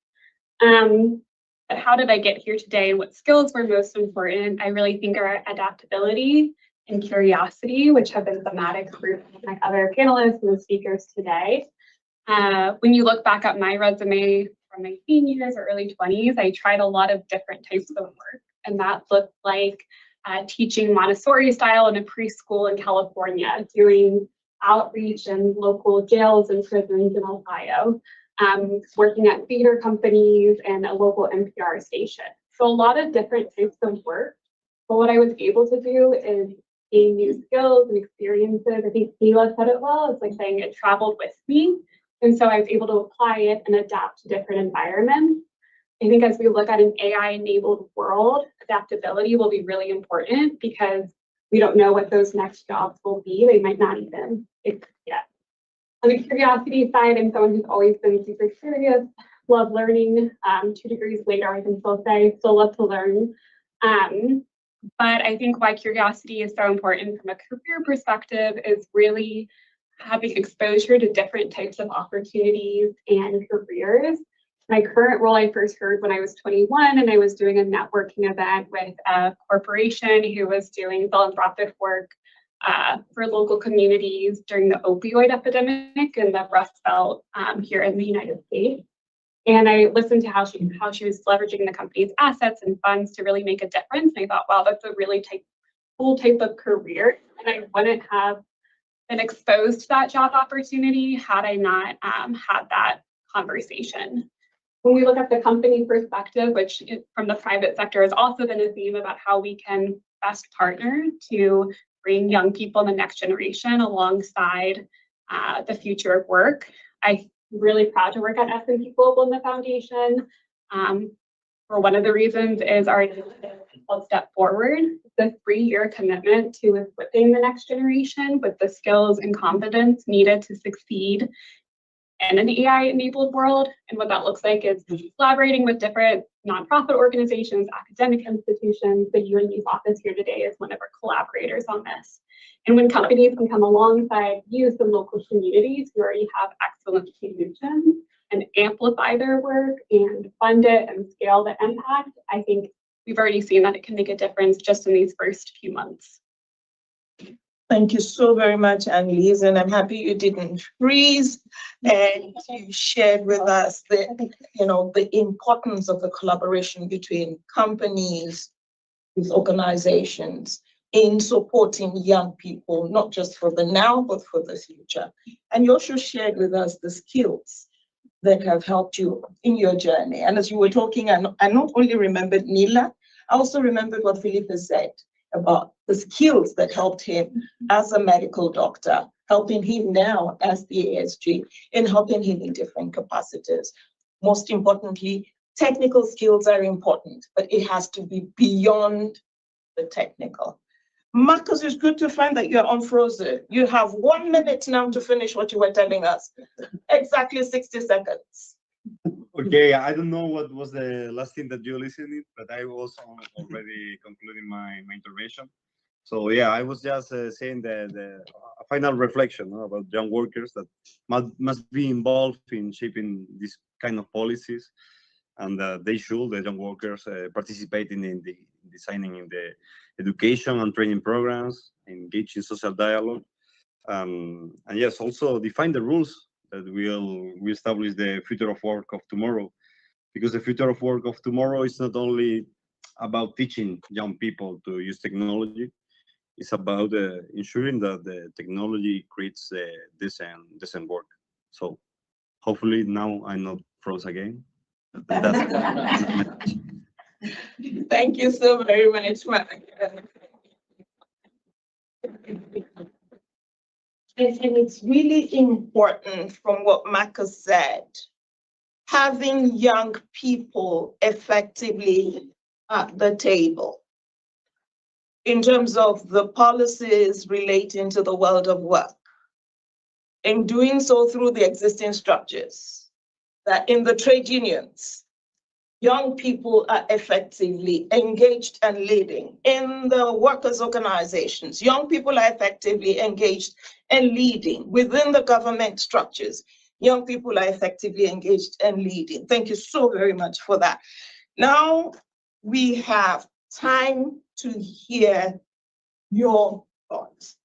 But how did I get here today and what skills were most important? I really think are adaptability and curiosity, which have been thematic for my other panelists and the speakers today. When you look back at my resume from my teen years or early 20s, I tried a lot of different types of work, and that looked like teaching Montessori style in a preschool in California, doing outreach in local jails and prisons in Ohio, working at theater companies and a local NPR station. So a lot of different types of work. But what I was able to do is gain new skills and experiences. I think Mila said it well. It's like saying it traveled with me. And so I was able to apply it and adapt to different environments. I think as we look at an AI-enabled world, adaptability will be really important because we don't know what those next jobs will be. They might not even exist yet. On the curiosity side, I'm someone who's always been super curious, love learning. 2 degrees later, I can still say, still love to learn. But I think why curiosity is so important from a career perspective is really having exposure to different types of opportunities and careers. My current role I first heard when I was 21, and I was doing a networking event with a corporation who was doing philanthropic work for local communities during the opioid epidemic in the Rust Belt here in the United States. And I listened to how she was leveraging the company's assets and funds to really make a difference. And I thought, wow, that's a really cool type of career. And I wouldn't have been exposed to that job opportunity had I not had that conversation. When we look at the company perspective, which from the private sector has also been a theme about how we can best partner to bring young people in the next generation alongside the future of work. I'm really proud to work at S&P Global in the foundation. For one of the reasons is our Step Forward, the 3-year commitment to equipping the next generation with the skills and competence needed to succeed in an AI-enabled world. And what that looks like is collaborating with different nonprofit organizations, academic institutions. The UNU's office here today is one of our collaborators on this. And when companies can come alongside youth and local communities who already have excellent solutions and amplify their work and fund it and scale the impact, I think we've already seen that it can make a difference just in these first few months. Thank you so very much, Annelise, and I'm happy you didn't freeze and you shared with us the importance of the collaboration between companies, with organizations in supporting young people, not just for the now, but for the future. And you also shared with us the skills that have helped you in your journey. And as you were talking, I not only remembered Nila, I also remembered what Philippe said about the skills that helped him as a medical doctor, helping him now as the ASG, and helping him in different capacities. Most importantly, technical skills are important, but it has to be beyond the technical. Marcus, it's good to find that you're unfrozen. You have 1 minute now to finish what you were telling us. Exactly 60 seconds. Okay, I don't know what was the last thing that you listened, but I was already concluding my intervention. So yeah, I was just saying the final reflection about young workers that must be involved in shaping this kind of policies, and they should, the young workers, participating in the designing in the education and training programs, engage in social dialogue, and yes, also define the rules that we establish the future of work of tomorrow, because the future of work of tomorrow is not only about teaching young people to use technology, it's about ensuring that the technology creates decent work. So hopefully now I'm not froze again. Thank you so very much, Mark. And it's really important from what Marcus said, having young people effectively at the table in terms of the policies relating to the world of work, and doing so through the existing structures, that in the trade unions, young people are effectively engaged and leading. In the workers' organizations, young people are effectively engaged and leading. Within the government structures, young people are effectively engaged and leading. Thank you so very much for that. Now we have time to hear your thoughts.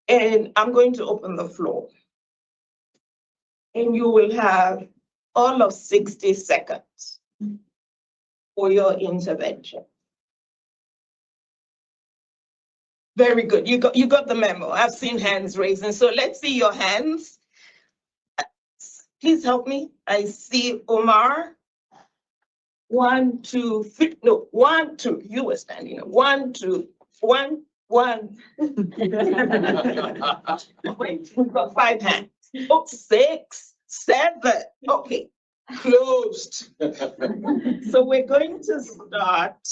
And I'm going to open the floor. And you will have all of 60 seconds for your intervention. Very good. You got the memo. I've seen hands raising. So let's see your hands. Please help me. I see Omar. 1, 2, 3. No, 1, 2. You were standing up. 1, 2, 1, 1. Wait, we've got 5 hands. Oh, 6, 7. Okay, closed. So we're going to start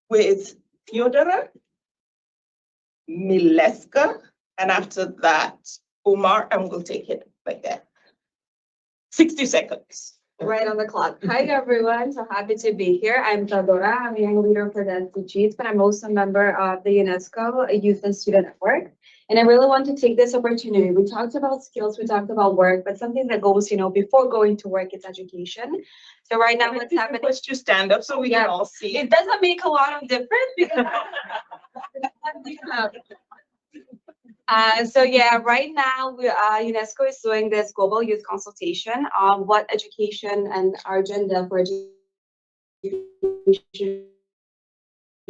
with Fyodora, Mileska, and after that, Omar, and we'll take it like that. 60 seconds. Right on the clock. Hi, everyone. So happy to be here. I'm Fyodora. I'm a young leader for the refugees, but I'm also a member of the UNESCO Youth and Student Network. And I really want to take this opportunity. We talked about skills, we talked about work, but something that goes, before going to work is education. So right now, what's happening? Let's just stand up so we can all see. It doesn't make a lot of difference because right now UNESCO is doing this global youth consultation on what education and our agenda for education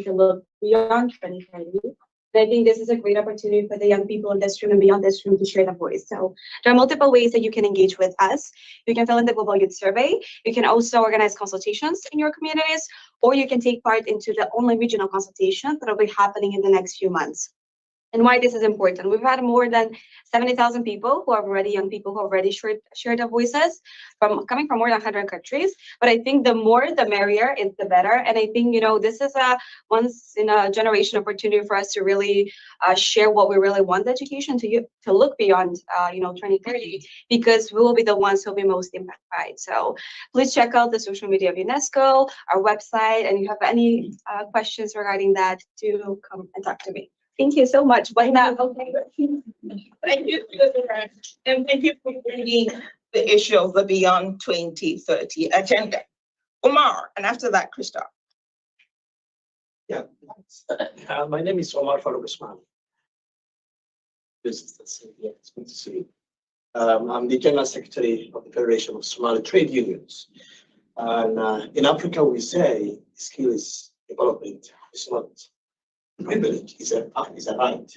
can look beyond 2030. And I think this is a great opportunity for the young people in this room and beyond this room to share their voice. So there are multiple ways that you can engage with us. You can fill in the Global Youth Survey. You can also organize consultations in your communities, or you can take part into the online regional consultations that will be happening in the next few months. And why this is important. We've had more than 70,000 people who are already young people who already shared their voices coming from more than 100 countries. But I think the more, the merrier, it's the better. And I think, this is a once in a generation opportunity for us to really share what we really want education to look beyond, 2030, because we will be the ones who will be most impacted by it. So please check out the social media of UNESCO, our website, and if you have any questions regarding that, do come and talk to me. Thank you so much. Why not? Thank you, and thank you for bringing the issue of the Beyond 2030 agenda. Omar, and after that, Christoph. Yeah, my name is Omar Farouk Usman. This is the Cynthia. It's good to see you. I'm the General Secretary of the Federation of Somali Trade Unions. And in Africa, we say skills development is not privilege, is a right.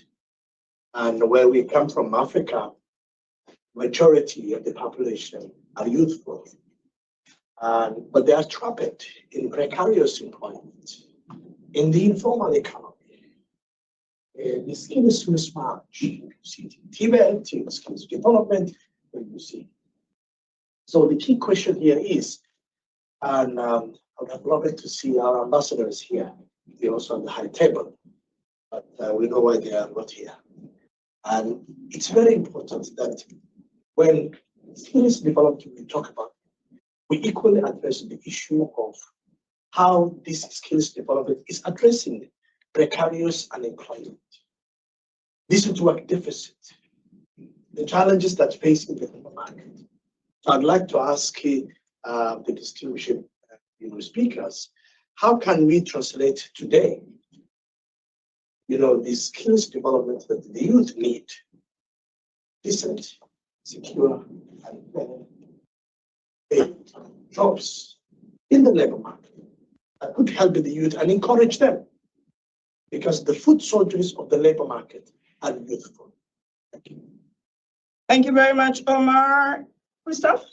And where we come from, Africa, majority of the population are youthful, but they are trapped in precarious employment in the informal economy. The skills mismatch, TVLT, skills development, you see. So the key question here is, and I would have loved to see our ambassadors here. They're also on the high table, but we know why they are not here. And it's very important that when skills development we talk about, we equally address the issue of how this skills development is addressing precarious unemployment, decent work deficit, the challenges that face in the labor market. So I'd like to ask the distinguished speakers, how can we translate today, the skills development that the youth need, decent, secure, and paid jobs in the labor market that could help the youth and encourage them, because the foot soldiers of the labor market are youthful. Thank you. Thank you very much, Omar. Christoph?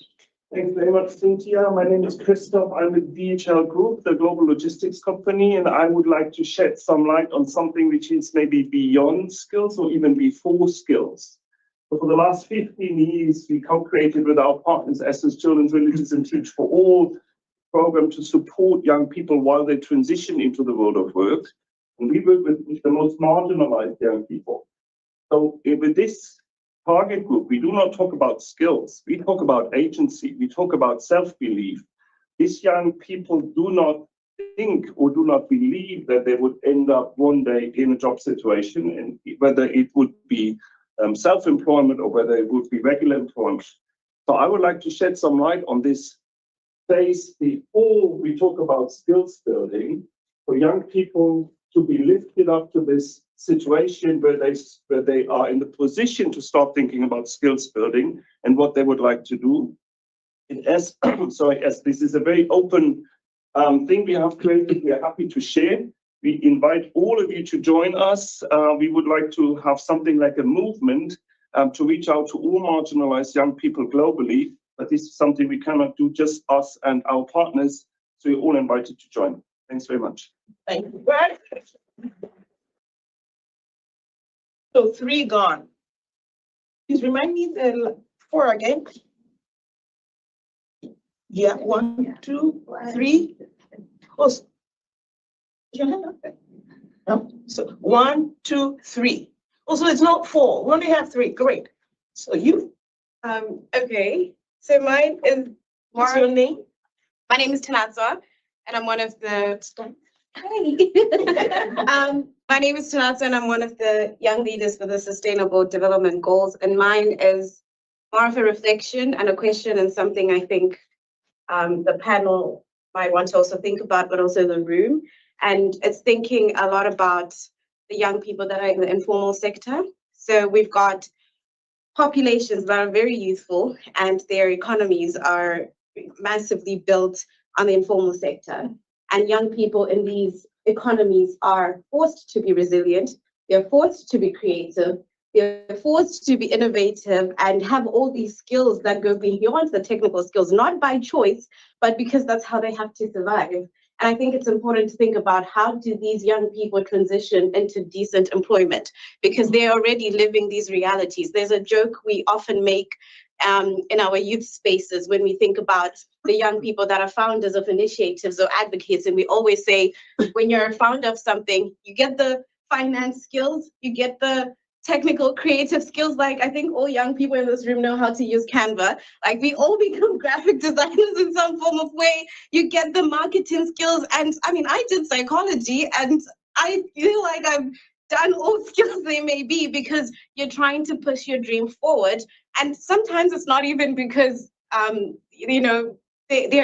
Thanks very much, Cynthia. My name is Christoph. I'm with DHL Group, the global logistics company, and I would like to shed some light on something which is maybe beyond skills or even before skills. So for the last 15 years, we co-created with our partners, Essence Children's Villages and Teach for All program to support young people while they transition into the world of work. And we work with the most marginalized young people. So with this target group, we do not talk about skills. We talk about agency. We talk about self-belief. These young people do not think or do not believe that they would end up one day in a job situation, and whether it would be self-employment or whether it would be regular employment. So I would like to shed some light on this phase before we talk about skills building for young people to be lifted up to this situation where they are in the position to start thinking about skills building and what they would like to do. And as this is a very open thing we have created, we are happy to share. We invite all of you to join us. We would like to have something like a movement to reach out to all marginalized young people globally. But this is something we cannot do just us and our partners. So you're all invited to join. Thanks very much. Thank you. Right. So 3 gone. Please remind me the 4 again. Yeah, 1, 2, 3. Oh, your hand up there. No. So 1, 2, 3. Also, it's not 4. We only have 3. Great. So you. Okay, so mine is What's your name? my name is Tanatsa, and I'm one of the my name is Tanatsa, and I'm one of the young leaders for the Sustainable Development Goals. And mine is more of a reflection and a question, and something I think the panel might want to also think about, but also the room. And it's thinking a lot about the young people that are in the informal sector. So we've got populations that are very youthful, and their economies are massively built on the informal sector. And young people in these economies are forced to be resilient, they're forced to be creative, they're forced to be innovative and have all these skills that go beyond the technical skills, not by choice, but because that's how they have to survive. And I think it's important to think about how do these young people transition into decent employment, because they're already living these realities. There's a joke we often make in our youth spaces when we think about the young people that are founders of initiatives or advocates. And we always say, when you're a founder of something, you get the finance skills, you get the technical creative skills. Like I think all young people in this room know how to use Canva. Like we all become graphic designers in some form of way. You get the marketing skills. And I mean, I did psychology, and I feel like I've done all skills they may be, because you're trying to push your dream forward. And sometimes it's not even because there are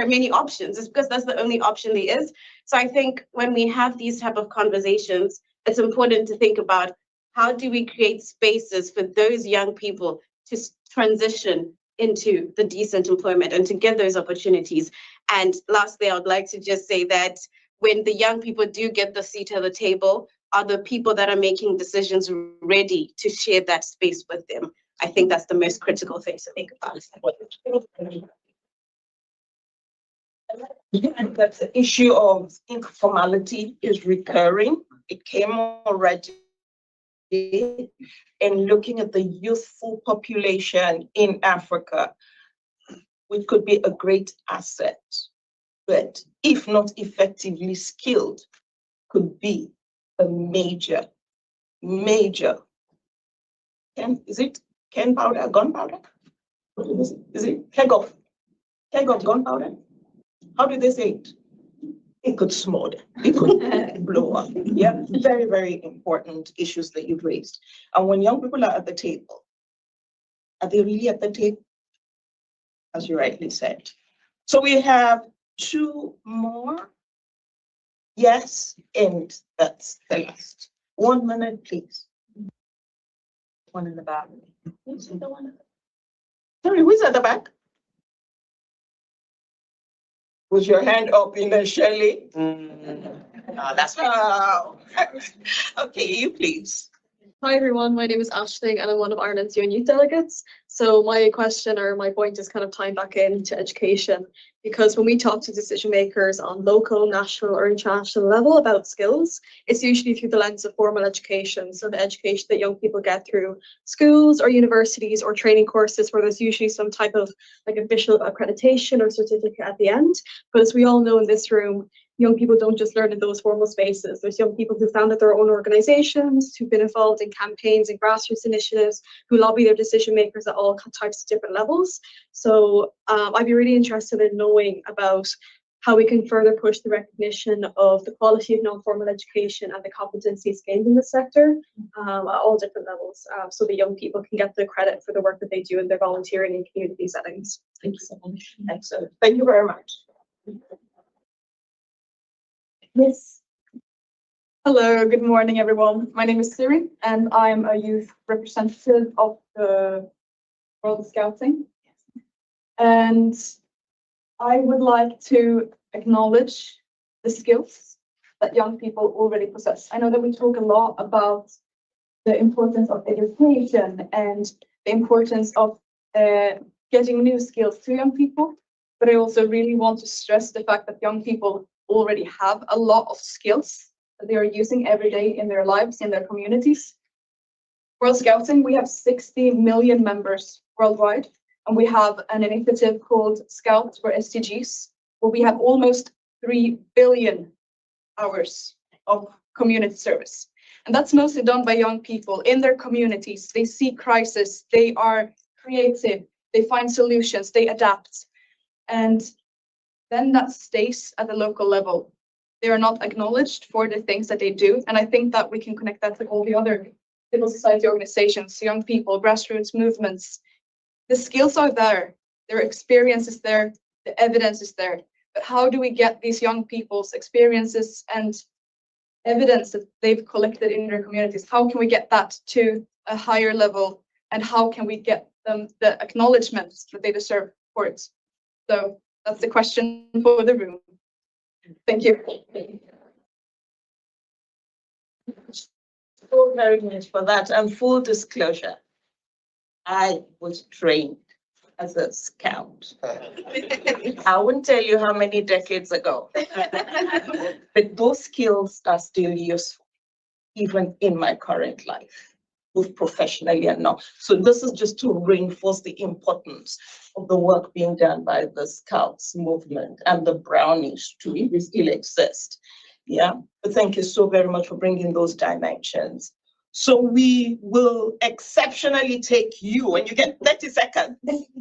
many options. It's because that's the only option there is. So I think when we have these type of conversations, it's important to think about how do we create spaces for those young people to transition into the decent employment and to get those opportunities. And lastly, I would like to just say that when the young people do get the seat at the table, are the people that are making decisions ready to share that space with them? I think that's the most critical thing to think about. And that the issue of informality is recurring. It came already in looking at the youthful population in Africa, which could be a great asset, but if not effectively skilled, could be a major. Is it gunpowder? Is it keg of gunpowder? How do they say it? It could smolder. It could blow up. Yeah, very, very important issues that you've raised. And when young people are at the table, are they really at the table? As you rightly said. So we have 2 more. Yes, and that's the last. 1 minute, please. One in the back. Sorry, who's at the back? Was your hand up initially? No, that's okay, you please. Hi everyone, my name is Aisling and I'm one of Ireland's Young Youth Delegates. So my question or my point is kind of tying back into education, because when we talk to decision makers on local, national or international level about skills, it's usually through the lens of formal education. So the education that young people get through schools or universities or training courses where there's usually some type of like official accreditation or certificate at the end. But as we all know in this room, young people don't just learn in those formal spaces. There's young people who founded their own organizations, who've been involved in campaigns and grassroots initiatives, who lobby their decision makers at all types of different levels. So I'd be really interested in knowing about how we can further push the recognition of the quality of non-formal education and the competencies gained in the sector at all different levels, so the young people can get the credit for the work that they do in their volunteering and community settings. Thank you so much. Excellent. Thank you very much. Yes. Hello, good morning, everyone. My name is Siri, and I'm a youth representative of the World Scouting. And I would like to acknowledge the skills that young people already possess. I know that we talk a lot about the importance of education and the importance of getting new skills to young people, but I also really want to stress the fact that young people already have a lot of skills that they are using every day in their lives, in their communities. World Scouting, we have 60 million members worldwide, and we have an initiative called Scouts for SDGs, where we have almost 3 billion hours of community service. And that's mostly done by young people in their communities. They see crisis, they are creative, they find solutions, they adapt. And then that stays at the local level. They are not acknowledged for the things that they do. And I think that we can connect that to all the other civil society organizations, young people, grassroots movements. The skills are there, their experience is there, the evidence is there. But how do we get these young people's experiences and evidence that they've collected in their communities? How can we get that to a higher level? And how can we get them the acknowledgements that they deserve for it? So that's the question for the room. Thank you. So very much for that. And full disclosure, I was trained as a scout. I wouldn't tell you how many decades ago, but those skills are still useful, even in my current life, both professionally and now. So this is just to reinforce the importance of the work being done by the Scouts movement and the Brownies too, if they still exist. Yeah, but thank you so very much for bringing those dimensions. So we will exceptionally take you, and you get 30 seconds.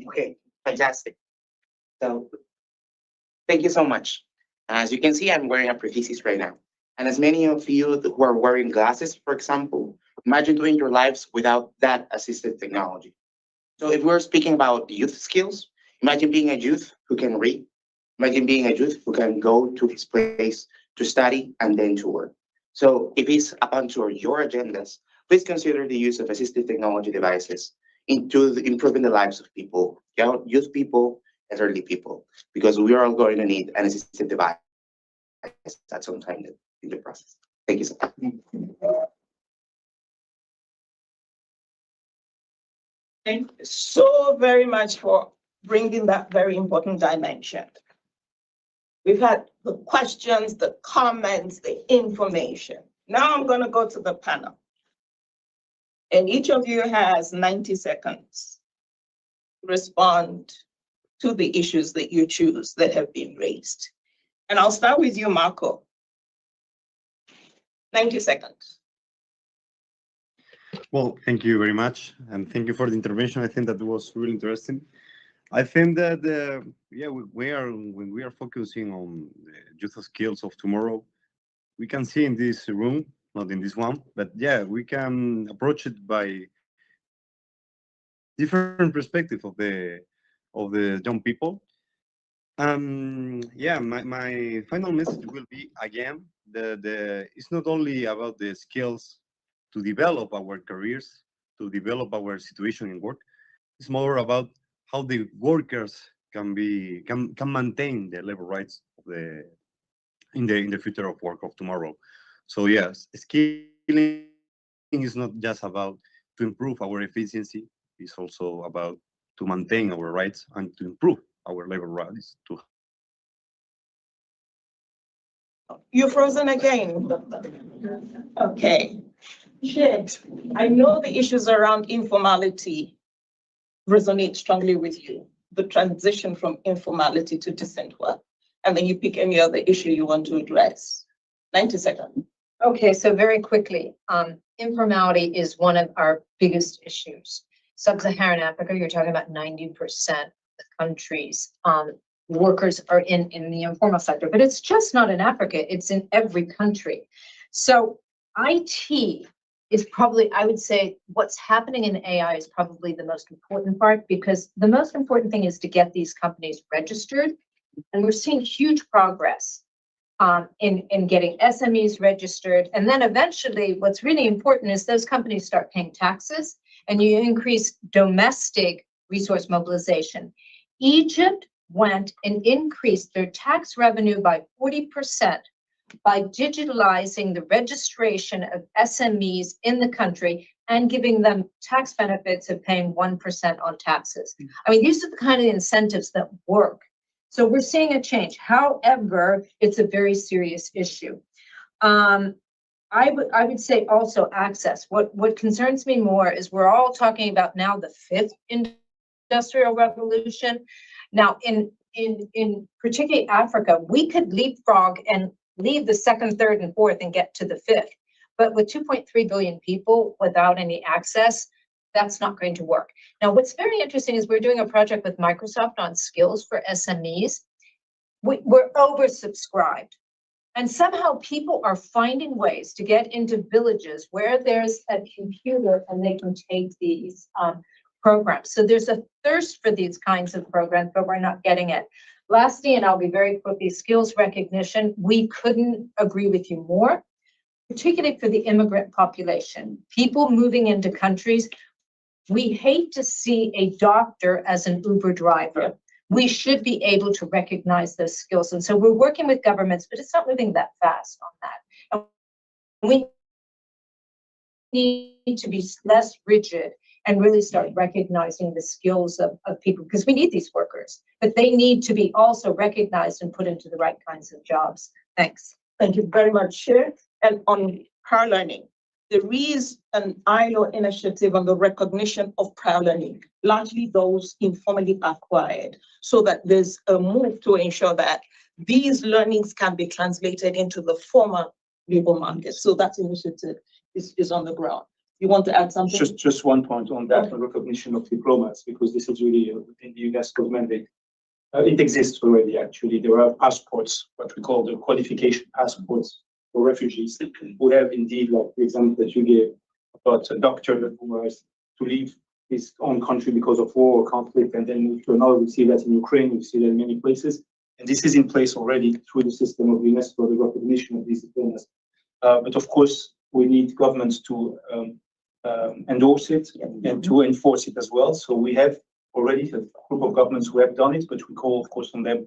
Okay, fantastic. So thank you so much. As you can see, I'm wearing a prosthesis right now. And as many of you who are wearing glasses, for example, imagine doing your lives without that assistive technology. So if we're speaking about youth skills, imagine being a youth who can read. Imagine being a youth who can go to his place to study and then to work. So if it's upon your agendas, please consider the use of assistive technology devices into improving the lives of people, youth people, elderly people, because we are all going to need an assistive device at some time in the process. Thank you so much. Thank you so very much for bringing that very important dimension. We've had the questions, the comments, the information. Now I'm going to go to the panel. And each of you has 90 seconds to respond to the issues that you choose that have been raised. And I'll start with you, Marco. 90 seconds. Well, thank you very much. And thank you for the intervention. I think that was really interesting. I think that, when we are focusing on the youth skills of tomorrow, we can see in this room, not in this one, but yeah, we can approach it by different perspective of the young people. My final message will be again, it's not only about the skills to develop our careers, to develop our situation in work. It's more about how the workers can maintain the labor rights of in the future of work of tomorrow. So yes, skilling is not just about to improve our efficiency. It's also about to maintain our rights and to improve our labor rights too. You're frozen again. Okay. Shit. I know the issues around informality resonate strongly with you. The transition from informality to decent work. And then you pick any other issue you want to address. 90 seconds. Okay, so very quickly, informality is one of our biggest issues. Sub-Saharan Africa, you're talking about 90% of the countries, workers are in the informal sector, but it's just not in Africa, it's in every country. So IT is probably, I would say, what's happening in AI is probably the most important part, because the most important thing is to get these companies registered. And we're seeing huge progress in getting SMEs registered. And then eventually, what's really important is those companies start paying taxes and you increase domestic resource mobilization. Egypt went and increased their tax revenue by 40% by digitalizing the registration of SMEs in the country and giving them tax benefits of paying 1% on taxes. I mean, these are the kind of incentives that work. So we're seeing a change. However, it's a very serious issue. I would say also access. What concerns me more is we're all talking about now the fifth industrial revolution. Now, in particularly Africa, we could leapfrog and leave the second, third, and fourth and get to the fifth. But with 2.3 billion people without any access, that's not going to work. Now, what's very interesting is we're doing a project with Microsoft on skills for SMEs. We're oversubscribed. And somehow people are finding ways to get into villages where there's a computer and they can take these programs. So there's a thirst for these kinds of programs, but we're not getting it. Lastly, and I'll be very quickly, skills recognition. We couldn't agree with you more, particularly for the immigrant population. People moving into countries, we hate to see a doctor as an Uber driver. We should be able to recognize those skills. And so we're working with governments, but it's not moving that fast on that. And we need to be less rigid and really start recognizing the skills of people, because we need these workers, but they need to be also recognized and put into the right kinds of jobs. Thanks. Thank you very much, Chair. And on prior learning, there is an ILO initiative on the recognition of prior learning, largely those informally acquired, so that there's a move to ensure that these learnings can be translated into the former labor market. So that initiative is on the ground. You want to add something? Just one point on that, on recognition of diplomas, because this is really in the UNESCO mandate. It exists already, actually. There are passports, what we call the qualification passports for refugees who have indeed, like the example that you gave about a doctor who was to leave his own country because of war or conflict and then move to another. We see that in Ukraine, we see that in many places. And this is in place already through the system of UNESCO, the recognition of these diplomas. But of course, we need governments to endorse it and to enforce it as well. So we have already a group of governments who have done it, but we call, of course, on them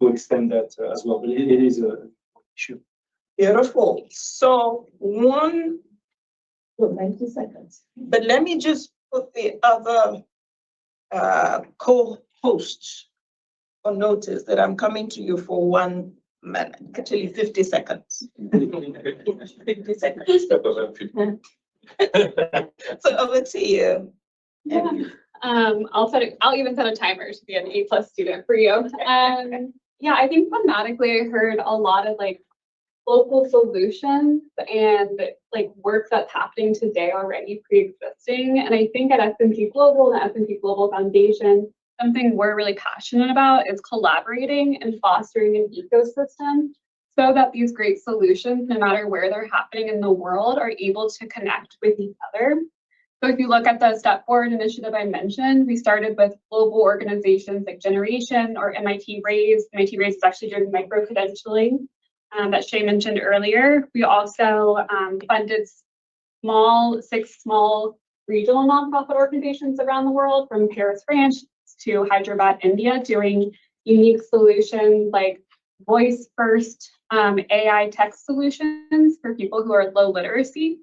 to extend that as well. But it is an issue. Beautiful. So 90 seconds. But let me just put the other co-hosts on notice that I'm coming to you for 1 minute, actually 50 seconds. 50 seconds. So over to you. Yeah. I'll even set a timer to be an A+ student for you. Yeah, I think thematically I heard a lot of like local solutions and like work that's happening today already pre-existing. And I think at S&P Global and S&P Global Foundation, something we're really passionate about is collaborating and fostering an ecosystem so that these great solutions, no matter where they're happening in the world, are able to connect with each other. So if you look at the Step Forward initiative I mentioned, we started with global organizations like Generation or MIT RAISE. MIT RAISE is actually doing micro-credentialing that Shay mentioned earlier. We also funded 6 small regional nonprofit organizations around the world, from Paris, France to Hyderabad, India, doing unique solutions like voice-first AI text solutions for people who are low literacy.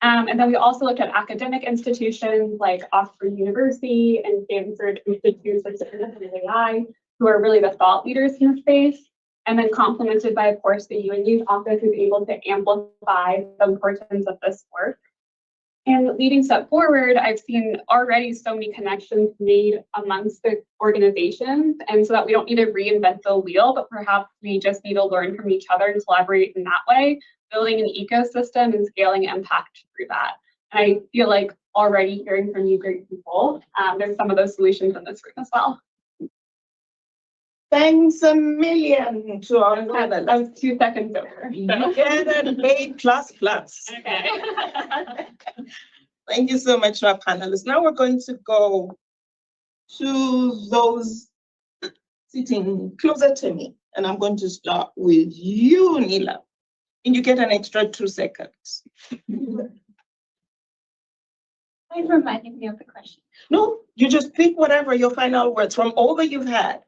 And then we also looked at academic institutions like Oxford University and Stanford Institute for Independent AI, who are really the thought leaders in the space. And then complemented by, of course, the UN Youth Office is able to amplify the importance of this work. And leading Step Forward, I've seen already so many connections made amongst the organizations, and so that we don't need to reinvent the wheel, but perhaps we just need to learn from each other and collaborate in that way, building an ecosystem and scaling impact through that. And I feel like already hearing from you great people, there's some of those solutions in this room as well. Thanks a million to our panelists. I was 2 seconds over. You get an A++. Okay. Thank you so much to our panelists. Now we're going to go to those sitting closer to me. And I'm going to start with you, Nila. And you get an extra 2 seconds. Why reminding me of the question? No, you just pick whatever your final words from all that you've had.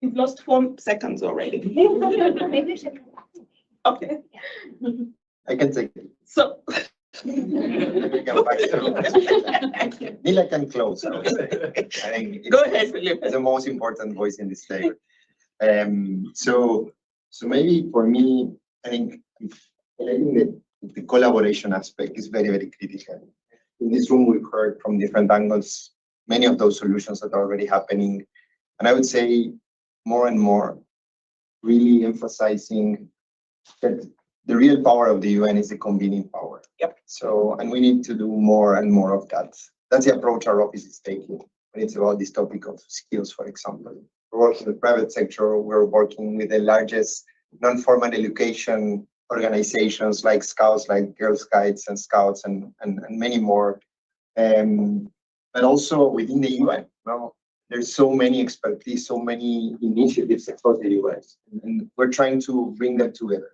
You've lost 4 seconds already. Maybe we should. Okay, I can take it. so. Nila can close. I think Go ahead, Philip. it's the most important voice in this table. So maybe for me, I think the collaboration aspect is very, very critical. In this room, we've heard from different angles many of those solutions that are already happening. And I would say more and more, really emphasizing that the real power of the UN is the convening power. Yep. So, and we need to do more and more of that. That's the approach our office is taking when it's about this topic of skills, for example. We're working with the private sector, we're working with the largest non-formal education organizations like Scouts, like Girl Scouts and Scouts and many more. But also within the UN, there's so many expertise, so many initiatives across the US, and we're trying to bring them together.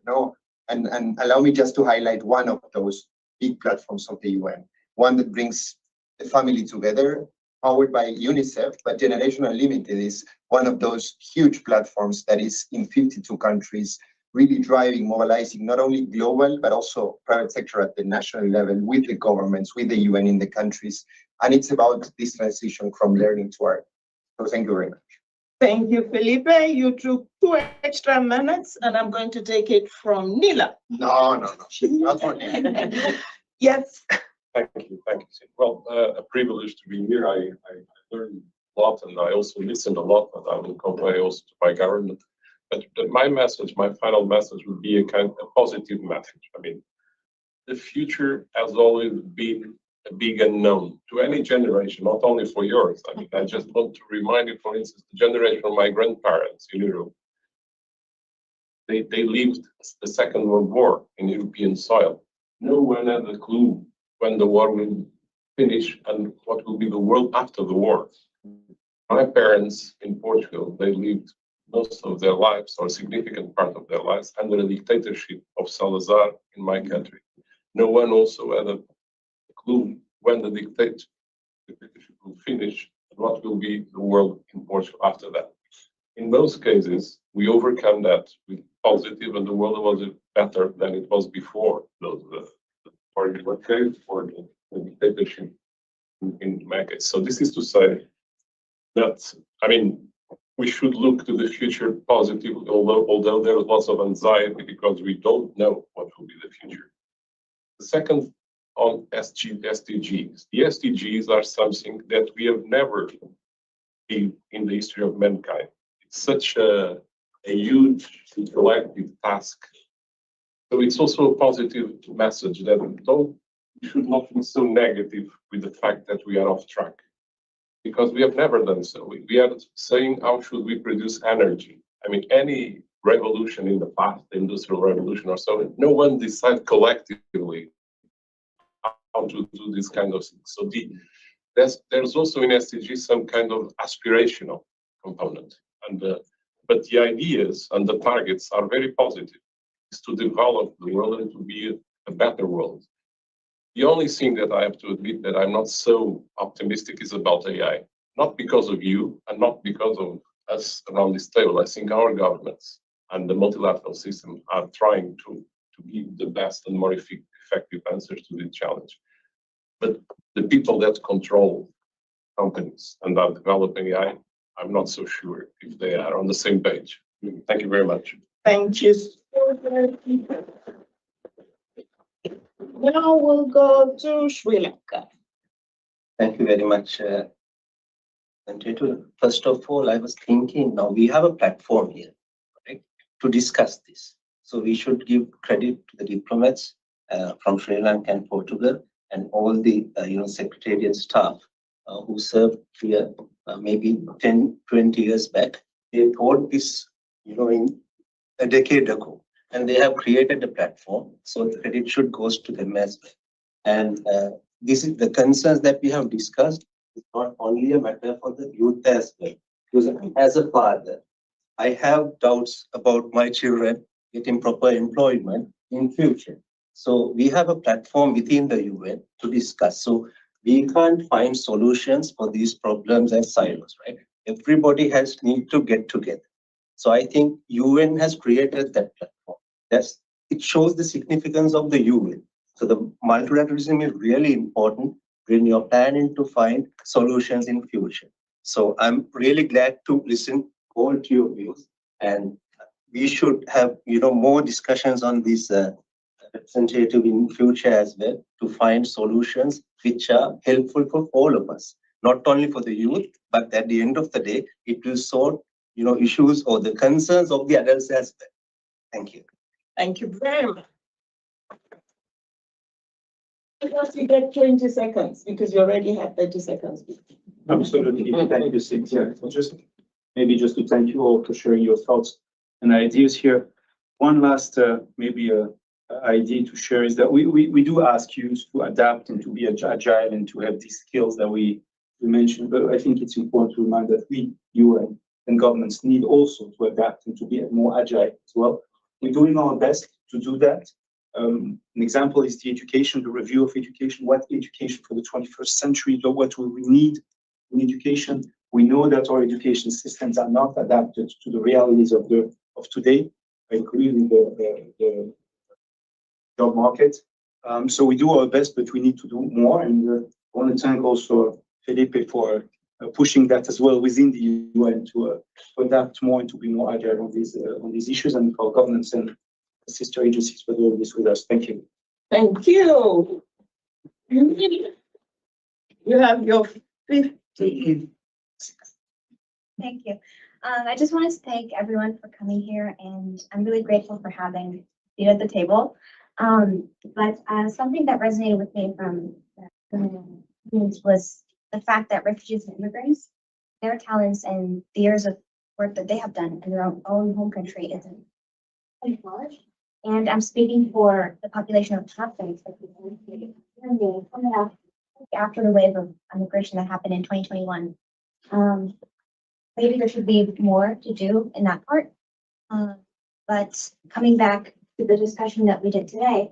And allow me just to highlight one of those big platforms of the UN, one that brings the family together, powered by UNICEF, but Generation Unlimited is one of those huge platforms that is in 52 countries, really driving, mobilizing not only global, but also private sector at the national level with the governments, with the UN in the countries. And it's about this transition from learning to art. So thank you very much. Thank you, Felipe. You took 2 extra minutes, and I'm going to take it from Nila. No, not for Nila. Yes. Thank you. Well, a privilege to be here. I learned a lot, and I also listened a lot, but I will convey also to my government. But my message, my final message would be a kind of positive message. I mean, the future has always been a big unknown to any generation, not only for yours. I mean, I just want to remind you, for instance, the generation of my grandparents in Europe. They lived the Second World War in European soil. No one had a clue when the war will finish and what will be the world after the war. My parents in Portugal, they lived most of their lives, or a significant part of their lives, under the dictatorship of Salazar in my country. No one also had a clue when the dictatorship will finish and what will be the world in Portugal after that. In most cases, we overcome that with positive, and the world was better than it was before those for the dictatorship in my case. So this is to say that, I mean, we should look to the future positively, although there is lots of anxiety because we don't know what will be the future. The second on SDGs. The SDGs are something that we have never been in the history of mankind. It's such a huge collective task. So it's also a positive message that we should not be so negative with the fact that we are off track, because we have never done so. We are saying, how should we produce energy? I mean, any revolution in the past, the Industrial Revolution or so, no one decided collectively how to do this kind of thing. So there's also in SDG some kind of aspirational component. But the ideas and the targets are very positive. It's to develop the world and to be a better world. The only thing that I have to admit that I'm not so optimistic is about AI. Not because of you and not because of us around this table. I think our governments and the multilateral system are trying to give the best and more effective answers to this challenge. But the people that control companies and are developing AI, I'm not so sure if they are on the same page. Thank you very much. Thank you. Now we'll go to Sri Lanka. Thank you very much. First of all, I was thinking, now we have a platform here, right, to discuss this. So we should give credit to the diplomats from Sri Lanka and Portugal and all the secretariat staff who served here maybe 10, 20 years back. They thought this, in a decade ago, and they have created a platform. So the credit should go to them as well. And this is the concerns that we have discussed. It's not only a matter for the youth as well. Because as a father, I have doubts about my children getting proper employment in future. So we have a platform within the UN to discuss. So we can't find solutions for these problems as silos, right? Everybody need to get together. So I think UN has created that platform. It shows the significance of the UN. So the multilateralism is really important when you're planning to find solutions in future. So I'm really glad to listen all to your views, and we should have more discussions on this representative in future as well, to find solutions which are helpful for all of us, not only for the youth, but at the end of the day, it will sort issues or the concerns of the adults as well. Thank you. Thank you very much. Because you get 20 seconds, because you already had 30 seconds. Absolutely. Thank you, Cynthia. So maybe just to thank you all for sharing your thoughts and ideas here. One last idea to share is that we do ask you to adapt and to be agile and to have these skills that we mentioned. But I think it's important to remind that you and governments need also to adapt and to be more agile as well. We're doing our best to do that. An example is the review of education. What education for the 21st century? What will we need in education? We know that our education systems are not adapted to the realities of today, including the job market. So we do our best, but we need to do more. And I want to thank also Felipe for pushing that as well within the UN to adapt more and to be more agile on these issues, and for governments and sister agencies for doing this with us. Thank you. Thank you. You have your 50. Thank you. I just want to thank everyone for coming here, and I'm really grateful for having a seat at the table. But something that resonated with me from the meetings was the fact that refugees and immigrants, their talents and the years of work that they have done in their own home country is acknowledged. And I'm speaking for the population of Catholics after the wave of immigration that happened in 2021. Maybe there should be more to do in that part. But coming back to the discussion that we did today,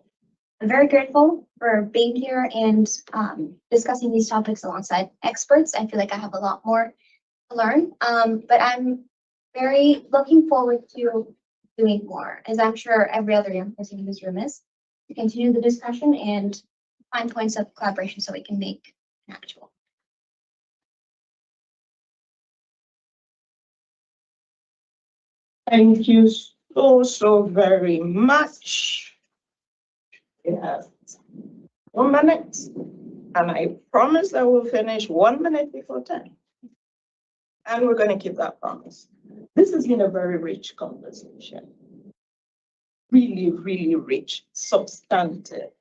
I'm very grateful for being here and discussing these topics alongside experts. I feel like I have a lot more to learn, but I'm very looking forward to doing more, as I'm sure every other young person in this room is, to continue the discussion and find points of collaboration so we can make an actual. Thank you so very much. Yes. 1 minute. And I promise I will finish 1 minute before 10. And we're going to keep that promise. This has been a very rich conversation. Really, really rich, substantive,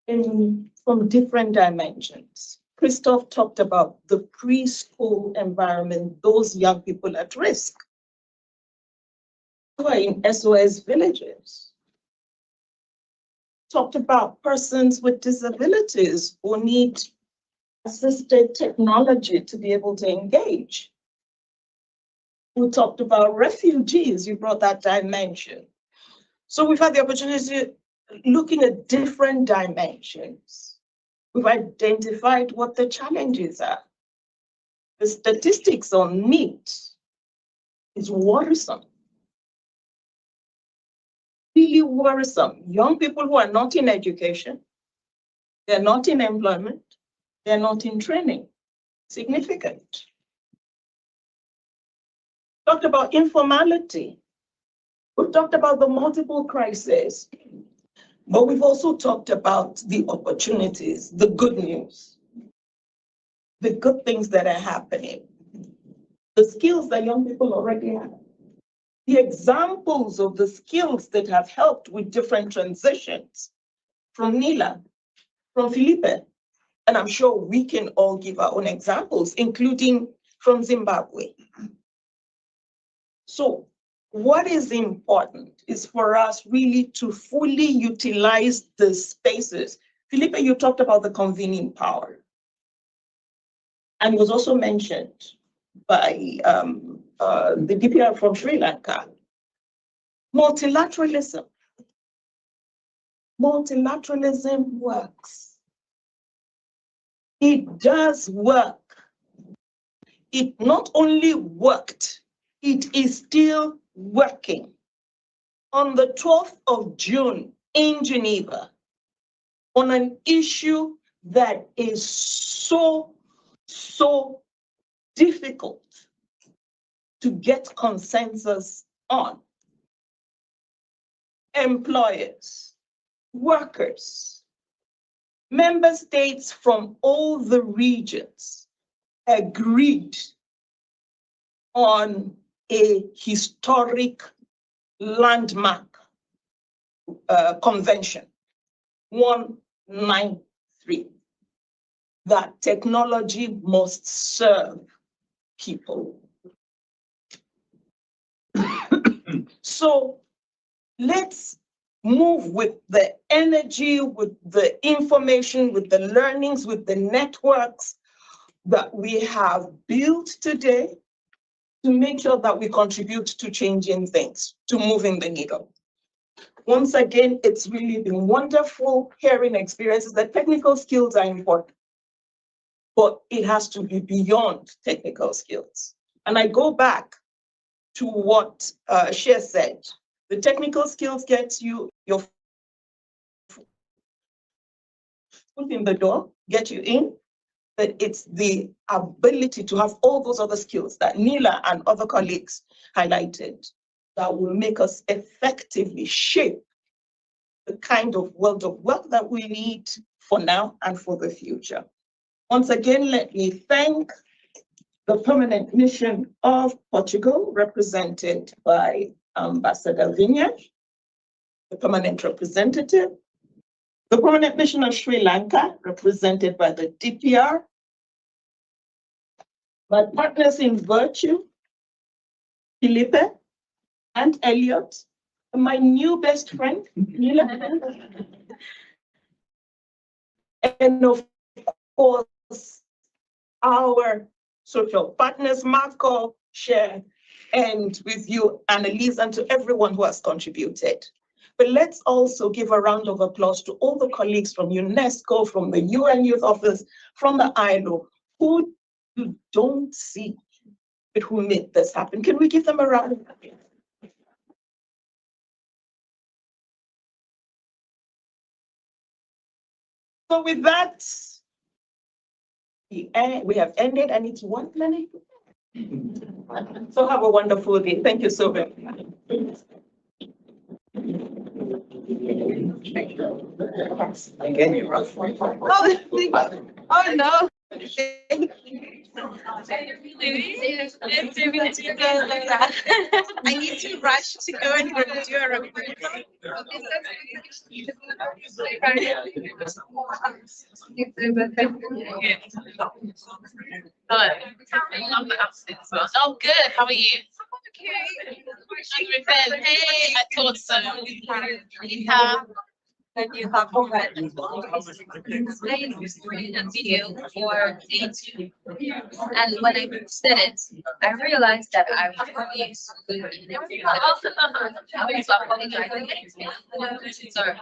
from different dimensions. Christophe talked about the preschool environment, those young people at risk who are in SOS villages. Talked about persons with disabilities who need assisted technology to be able to engage. We talked about refugees, you brought that dimension. So we've had the opportunity looking at different dimensions. We've identified what the challenges are. The statistics on NEET is worrisome. Really worrisome. Young people who are not in education, they're not in employment, they're not in training. Significant. Talked about informality. We've talked about the multiple crises, but we've also talked about the opportunities, the good news, the good things that are happening, the skills that young people already have, the examples of the skills that have helped with different transitions from Nila, from Felipe, and I'm sure we can all give our own examples, including from Zimbabwe. So what is important is for us really to fully utilize the spaces. Felipe, you talked about the convening power, and was also mentioned by the DPR from Sri Lanka. Multilateralism. Multilateralism works. It does work. It not only worked it is still working. On the 12th of June in Geneva, on an issue that is so difficult to get consensus on. Employers, workers, member states from all the regions agreed on a historic landmark convention, 193, that technology must serve people. So let's move with the energy, with the information, with the learnings, with the networks that we have built today to make sure that we contribute to changing things, to moving the needle. Once again, it's really been wonderful hearing experiences. The technical skills are important, but it has to be beyond technical skills. And I go back to what Shea said. The technical skills get you your foot in the door, get you in, but it's the ability to have all those other skills that Neela and other colleagues highlighted that will make us effectively shape the kind of world of work that we need for now and for the future. Once again, let me thank the permanent mission of Portugal, represented by Ambassador Vineyard, the permanent representative, the permanent mission of Sri Lanka, represented by the DPR, my partners in virtue, Felipe and Elliot, and my new best friend, Nila, and of course, our social partners, Marco, Share, and with you, Annalise, and to everyone who has contributed. But let's also give a round of applause to all the colleagues from UNESCO, from the UN Youth Office, from the ILO, who you don't see, but who made this happen. Can we give them a round of applause? So with that, we have ended, and it's 1 minute. So have a wonderful day. Thank you so very much. Again, you're rough. Oh no. I need to rush to go and do a report. Oh, good. How are you? Okay. Hey, I thought so. Yeah. That you have already explained the video for D2. And when I said it, I realized that I was probably sorry.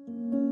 you.